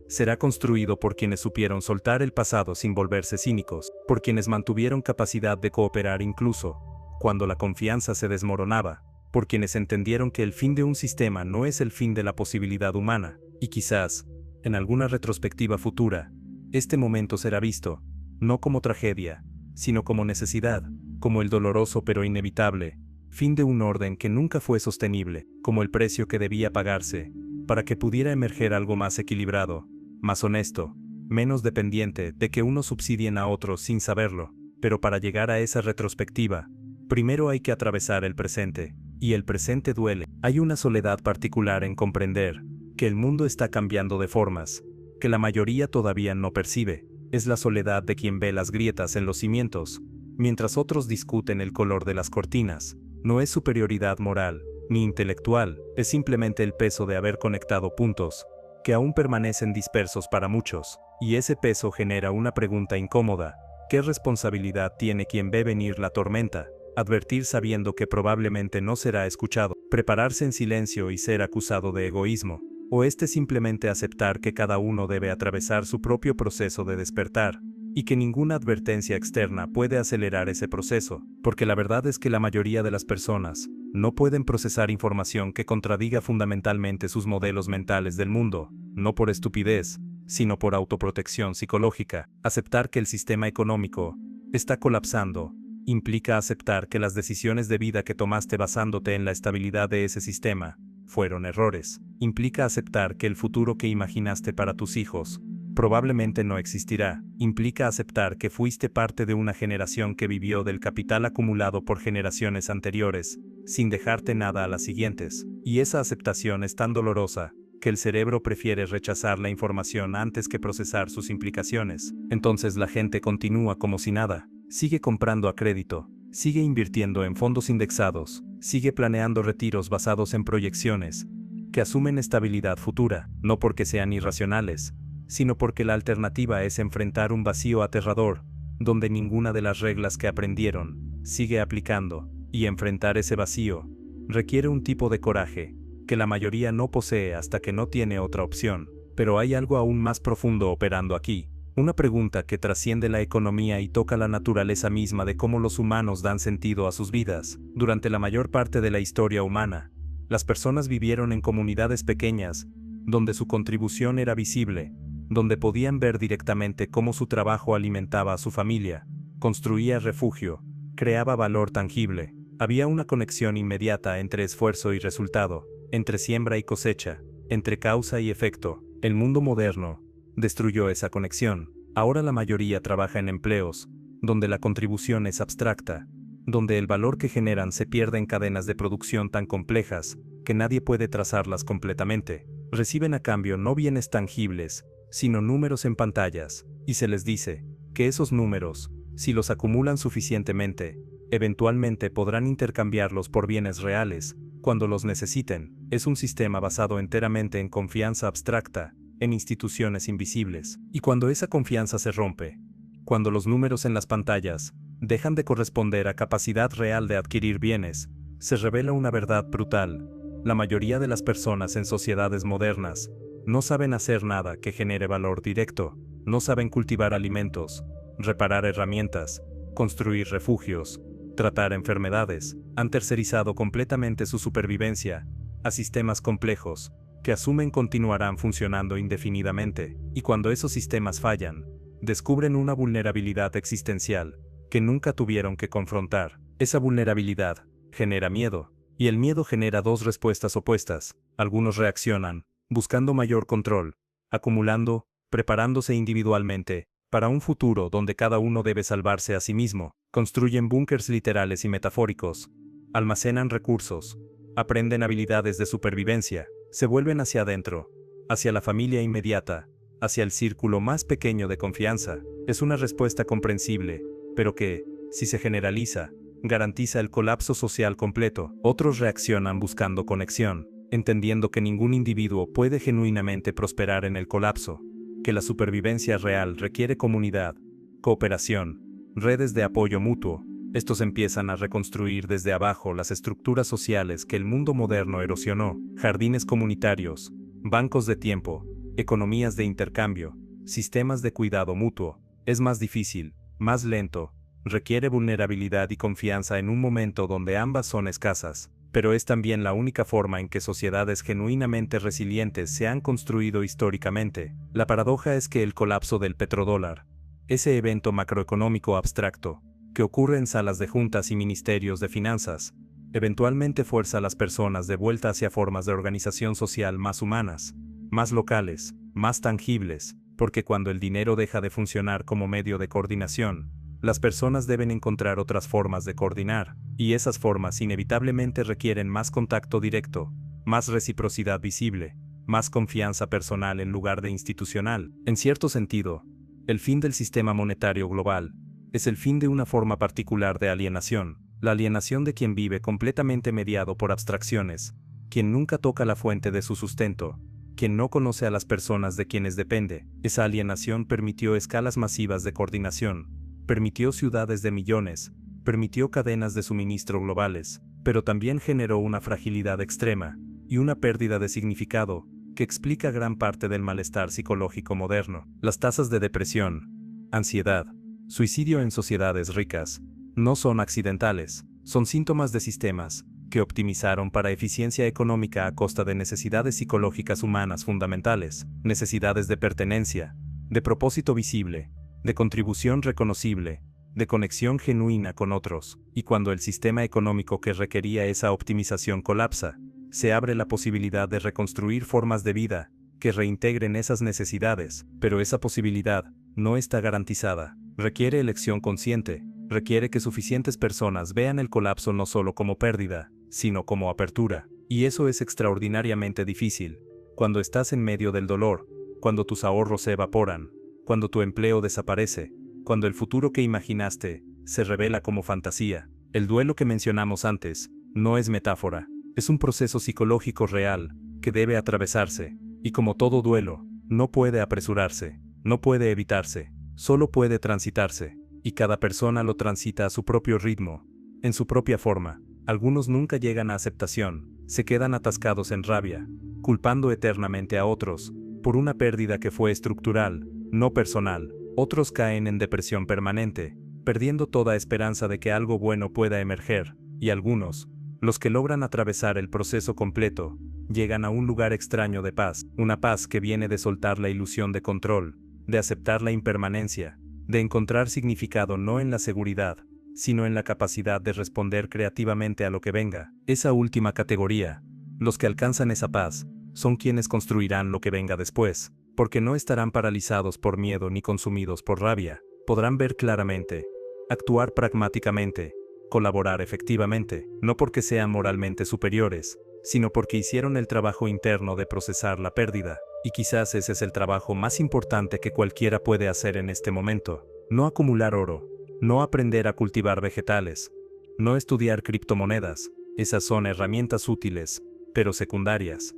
Será construido por quienes supieron soltar el pasado sin volverse cínicos, por quienes mantuvieron capacidad de cooperar incluso cuando la confianza se desmoronaba, por quienes entendieron que el fin de un sistema no es el fin de la posibilidad humana, y quizás, en alguna retrospectiva futura, este momento será visto, no como tragedia, sino como necesidad, como el doloroso pero inevitable fin de un orden que nunca fue sostenible, como el precio que debía pagarse, para que pudiera emerger algo más equilibrado, más honesto, menos dependiente de que unos subsidien a otros sin saberlo. Pero para llegar a esa retrospectiva, primero hay que atravesar el presente. Y el presente duele. Hay una soledad particular en comprender que el mundo está cambiando de formas que la mayoría todavía no percibe. Es la soledad de quien ve las grietas en los cimientos, mientras otros discuten el color de las cortinas. No es superioridad moral ni intelectual, es simplemente el peso de haber conectado puntos que aún permanecen dispersos para muchos. Y ese peso genera una pregunta incómoda: ¿qué responsabilidad tiene quien ve venir la tormenta? Advertir sabiendo que probablemente no será escuchado, prepararse en silencio y ser acusado de egoísmo, o simplemente aceptar que cada uno debe atravesar su propio proceso de despertar, y que ninguna advertencia externa puede acelerar ese proceso, porque la verdad es que la mayoría de las personas no pueden procesar información que contradiga fundamentalmente sus modelos mentales del mundo, no por estupidez, sino por autoprotección psicológica. Aceptar que el sistema económico está colapsando implica aceptar que las decisiones de vida que tomaste basándote en la estabilidad de ese sistema fueron errores. Implica aceptar que el futuro que imaginaste para tus hijos probablemente no existirá. Implica aceptar que fuiste parte de una generación que vivió del capital acumulado por generaciones anteriores, sin dejarte nada a las siguientes. Y esa aceptación es tan dolorosa que el cerebro prefiere rechazar la información antes que procesar sus implicaciones. Entonces la gente continúa como si nada. Sigue comprando a crédito, sigue invirtiendo en fondos indexados, sigue planeando retiros basados en proyecciones que asumen estabilidad futura, no porque sean irracionales, sino porque la alternativa es enfrentar un vacío aterrador, donde ninguna de las reglas que aprendieron sigue aplicando, y enfrentar ese vacío requiere un tipo de coraje que la mayoría no posee hasta que no tiene otra opción. Pero hay algo aún más profundo operando aquí. Una pregunta que trasciende la economía y toca la naturaleza misma de cómo los humanos dan sentido a sus vidas. Durante la mayor parte de la historia humana, las personas vivieron en comunidades pequeñas, donde su contribución era visible, donde podían ver directamente cómo su trabajo alimentaba a su familia, construía refugio, creaba valor tangible. Había una conexión inmediata entre esfuerzo y resultado, entre siembra y cosecha, entre causa y efecto. El mundo moderno destruyó esa conexión. Ahora la mayoría trabaja en empleos donde la contribución es abstracta, donde el valor que generan se pierde en cadenas de producción tan complejas que nadie puede trazarlas completamente. Reciben a cambio no bienes tangibles, sino números en pantallas, y se les dice que esos números, si los acumulan suficientemente, eventualmente podrán intercambiarlos por bienes reales, cuando los necesiten. Es un sistema basado enteramente en confianza abstracta, en instituciones invisibles. Y cuando esa confianza se rompe, cuando los números en las pantallas dejan de corresponder a capacidad real de adquirir bienes, se revela una verdad brutal. La mayoría de las personas en sociedades modernas no saben hacer nada que genere valor directo, no saben cultivar alimentos, reparar herramientas, construir refugios, tratar enfermedades, han tercerizado completamente su supervivencia a sistemas complejos, que asumen continuarán funcionando indefinidamente, y cuando esos sistemas fallan, descubren una vulnerabilidad existencial que nunca tuvieron que confrontar. Esa vulnerabilidad genera miedo, y el miedo genera dos respuestas opuestas. Algunos reaccionan, buscando mayor control, acumulando, preparándose individualmente, para un futuro donde cada uno debe salvarse a sí mismo. Construyen búnkers literales y metafóricos, almacenan recursos, aprenden habilidades de supervivencia, se vuelven hacia adentro, hacia la familia inmediata, hacia el círculo más pequeño de confianza. Es una respuesta comprensible, pero que, si se generaliza, garantiza el colapso social completo. Otros reaccionan buscando conexión, entendiendo que ningún individuo puede genuinamente prosperar en el colapso, que la supervivencia real requiere comunidad, cooperación, redes de apoyo mutuo. Estos empiezan a reconstruir desde abajo las estructuras sociales que el mundo moderno erosionó: jardines comunitarios, bancos de tiempo, economías de intercambio, sistemas de cuidado mutuo. Es más difícil, más lento, requiere vulnerabilidad y confianza en un momento donde ambas son escasas, pero es también la única forma en que sociedades genuinamente resilientes se han construido históricamente. La paradoja es que el colapso del petrodólar, ese evento macroeconómico abstracto, que ocurre en salas de juntas y ministerios de finanzas, eventualmente fuerza a las personas de vuelta hacia formas de organización social más humanas, más locales, más tangibles, porque cuando el dinero deja de funcionar como medio de coordinación, las personas deben encontrar otras formas de coordinar, y esas formas inevitablemente requieren más contacto directo, más reciprocidad visible, más confianza personal en lugar de institucional. En cierto sentido, el fin del sistema monetario global es el fin de una forma particular de alienación, la alienación de quien vive completamente mediado por abstracciones, quien nunca toca la fuente de su sustento, quien no conoce a las personas de quienes depende. Esa alienación permitió escalas masivas de coordinación, permitió ciudades de millones, permitió cadenas de suministro globales, pero también generó una fragilidad extrema y una pérdida de significado que explica gran parte del malestar psicológico moderno. Las tasas de depresión, ansiedad, suicidio en sociedades ricas no son accidentales, son síntomas de sistemas que optimizaron para eficiencia económica a costa de necesidades psicológicas humanas fundamentales, necesidades de pertenencia, de propósito visible, de contribución reconocible, de conexión genuina con otros. Y cuando el sistema económico que requería esa optimización colapsa, se abre la posibilidad de reconstruir formas de vida que reintegren esas necesidades, pero esa posibilidad no está garantizada. Requiere elección consciente, requiere que suficientes personas vean el colapso no solo como pérdida, sino como apertura. Y eso es extraordinariamente difícil, cuando estás en medio del dolor, cuando tus ahorros se evaporan, cuando tu empleo desaparece, cuando el futuro que imaginaste se revela como fantasía. El duelo que mencionamos antes no es metáfora, es un proceso psicológico real que debe atravesarse, y como todo duelo, no puede apresurarse, no puede evitarse, solo puede transitarse, y cada persona lo transita a su propio ritmo, en su propia forma. Algunos nunca llegan a aceptación, se quedan atascados en rabia, culpando eternamente a otros por una pérdida que fue estructural, no personal. Otros caen en depresión permanente, perdiendo toda esperanza de que algo bueno pueda emerger, y algunos, los que logran atravesar el proceso completo, llegan a un lugar extraño de paz, una paz que viene de soltar la ilusión de control, de aceptar la impermanencia, de encontrar significado no en la seguridad, sino en la capacidad de responder creativamente a lo que venga. Esa última categoría, los que alcanzan esa paz, son quienes construirán lo que venga después, porque no estarán paralizados por miedo ni consumidos por rabia. Podrán ver claramente, actuar pragmáticamente, colaborar efectivamente, no porque sean moralmente superiores, sino porque hicieron el trabajo interno de procesar la pérdida. Y quizás ese es el trabajo más importante que cualquiera puede hacer en este momento. No acumular oro, no aprender a cultivar vegetales, no estudiar criptomonedas. Esas son herramientas útiles, pero secundarias.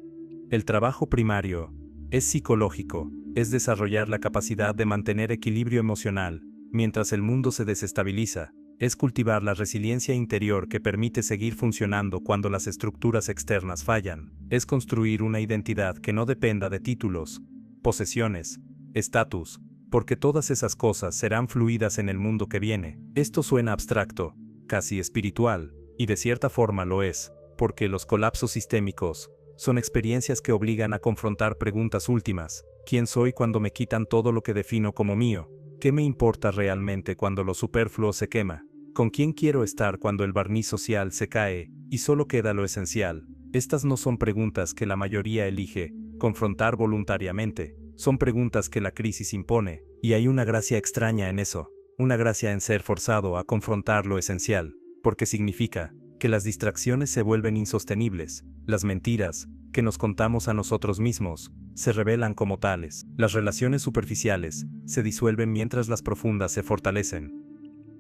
El trabajo primario es psicológico, es desarrollar la capacidad de mantener equilibrio emocional mientras el mundo se desestabiliza. Es cultivar la resiliencia interior que permite seguir funcionando cuando las estructuras externas fallan. Es construir una identidad que no dependa de títulos, posesiones, estatus, porque todas esas cosas serán fluidas en el mundo que viene. Esto suena abstracto, casi espiritual, y de cierta forma lo es, porque los colapsos sistémicos son experiencias que obligan a confrontar preguntas últimas. ¿Quién soy cuando me quitan todo lo que defino como mío? ¿Qué me importa realmente cuando lo superfluo se quema? ¿Con quién quiero estar cuando el barniz social se cae y solo queda lo esencial? Estas no son preguntas que la mayoría elige confrontar voluntariamente, son preguntas que la crisis impone, y hay una gracia extraña en eso, una gracia en ser forzado a confrontar lo esencial, porque significa que las distracciones se vuelven insostenibles, las mentiras que nos contamos a nosotros mismos se revelan como tales, las relaciones superficiales se disuelven mientras las profundas se fortalecen.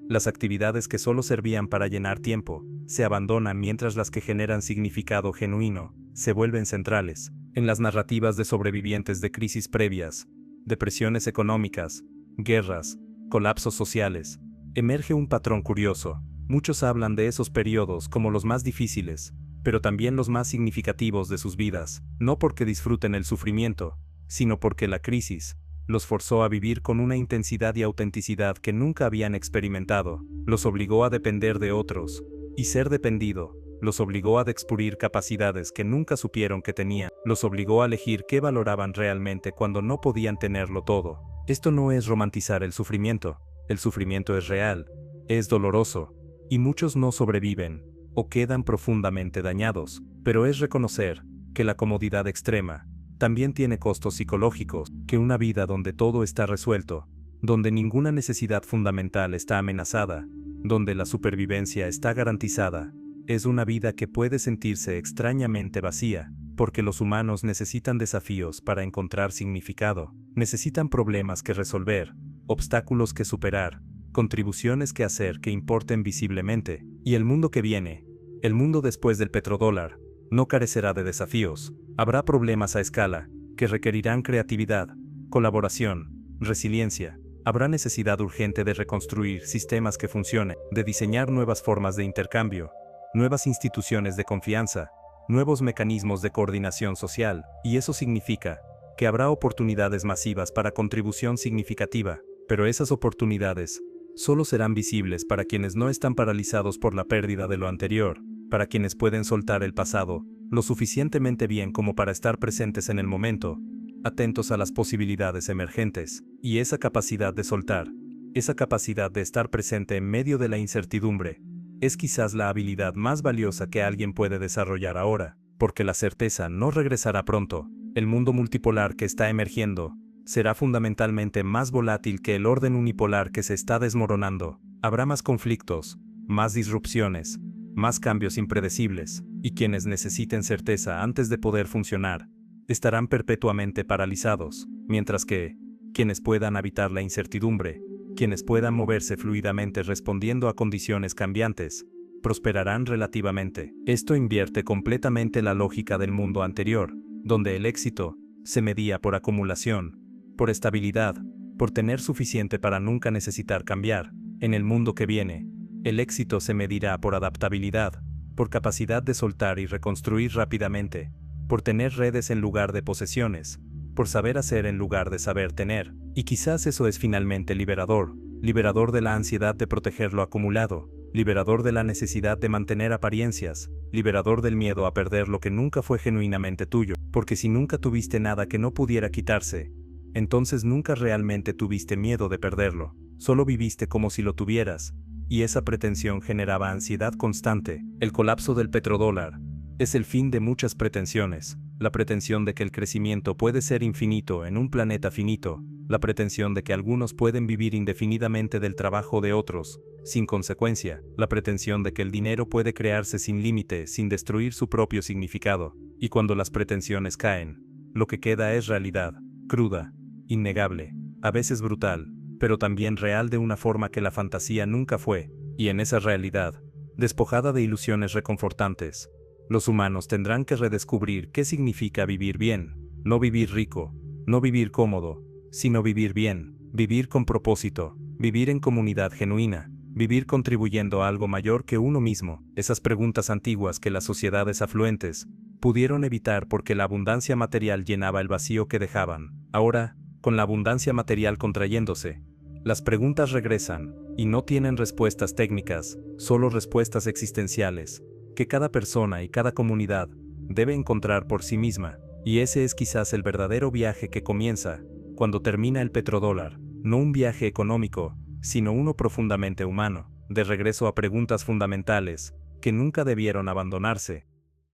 Las actividades que solo servían para llenar tiempo se abandonan mientras las que generan significado genuino se vuelven centrales. En las narrativas de sobrevivientes de crisis previas, depresiones económicas, guerras, colapsos sociales, emerge un patrón curioso. Muchos hablan de esos periodos como los más difíciles, pero también los más significativos de sus vidas, no porque disfruten el sufrimiento, sino porque la crisis los forzó a vivir con una intensidad y autenticidad que nunca habían experimentado, los obligó a depender de otros, y ser dependido, los obligó a descubrir capacidades que nunca supieron que tenían, los obligó a elegir qué valoraban realmente cuando no podían tenerlo todo. Esto no es romantizar el sufrimiento es real, es doloroso, y muchos no sobreviven, o quedan profundamente dañados, pero es reconocer que la comodidad extrema también tiene costos psicológicos, que una vida donde todo está resuelto, donde ninguna necesidad fundamental está amenazada, donde la supervivencia está garantizada, es una vida que puede sentirse extrañamente vacía, porque los humanos necesitan desafíos para encontrar significado, necesitan problemas que resolver, obstáculos que superar, contribuciones que hacer que importen visiblemente, y el mundo que viene, el mundo después del petrodólar, no carecerá de desafíos. Habrá problemas a escala, que requerirán creatividad, colaboración, resiliencia. Habrá necesidad urgente de reconstruir sistemas que funcionen, de diseñar nuevas formas de intercambio, nuevas instituciones de confianza, nuevos mecanismos de coordinación social, y eso significa que habrá oportunidades masivas para contribución significativa, pero esas oportunidades solo serán visibles para quienes no están paralizados por la pérdida de lo anterior, para quienes pueden soltar el pasado lo suficientemente bien como para estar presentes en el momento, atentos a las posibilidades emergentes, y esa capacidad de soltar, esa capacidad de estar presente en medio de la incertidumbre, es quizás la habilidad más valiosa que alguien puede desarrollar ahora, porque la certeza no regresará pronto. El mundo multipolar que está emergiendo será fundamentalmente más volátil que el orden unipolar que se está desmoronando. Habrá más conflictos, más disrupciones, más cambios impredecibles, y quienes necesiten certeza antes de poder funcionar, estarán perpetuamente paralizados, mientras que quienes puedan habitar la incertidumbre, quienes puedan moverse fluidamente respondiendo a condiciones cambiantes, prosperarán relativamente. Esto invierte completamente la lógica del mundo anterior, donde el éxito se medía por acumulación, por estabilidad, por tener suficiente para nunca necesitar cambiar. En el mundo que viene, el éxito se medirá por adaptabilidad, por capacidad de soltar y reconstruir rápidamente, por tener redes en lugar de posesiones, por saber hacer en lugar de saber tener, y quizás eso es finalmente liberador, liberador de la ansiedad de proteger lo acumulado, liberador de la necesidad de mantener apariencias, liberador del miedo a perder lo que nunca fue genuinamente tuyo, porque si nunca tuviste nada que no pudiera quitarse, entonces nunca realmente tuviste miedo de perderlo, solo viviste como si lo tuvieras, y esa pretensión generaba ansiedad constante. El colapso del petrodólar es el fin de muchas pretensiones, la pretensión de que el crecimiento puede ser infinito en un planeta finito, la pretensión de que algunos pueden vivir indefinidamente del trabajo de otros, sin consecuencia, la pretensión de que el dinero puede crearse sin límite, sin destruir su propio significado, y cuando las pretensiones caen, lo que queda es realidad, cruda, innegable, a veces brutal, pero también real de una forma que la fantasía nunca fue, y en esa realidad, despojada de ilusiones reconfortantes, los humanos tendrán que redescubrir qué significa vivir bien, no vivir rico, no vivir cómodo, sino vivir bien, vivir con propósito, vivir en comunidad genuina, vivir contribuyendo a algo mayor que uno mismo. Esas preguntas antiguas que las sociedades afluentes pudieron evitar porque la abundancia material llenaba el vacío que dejaban. Ahora, con la abundancia material contrayéndose, las preguntas regresan, y no tienen respuestas técnicas, solo respuestas existenciales, que cada persona y cada comunidad debe encontrar por sí misma, y ese es quizás el verdadero viaje que comienza cuando termina el petrodólar, no un viaje económico, sino uno profundamente humano, de regreso a preguntas fundamentales, que nunca debieron abandonarse,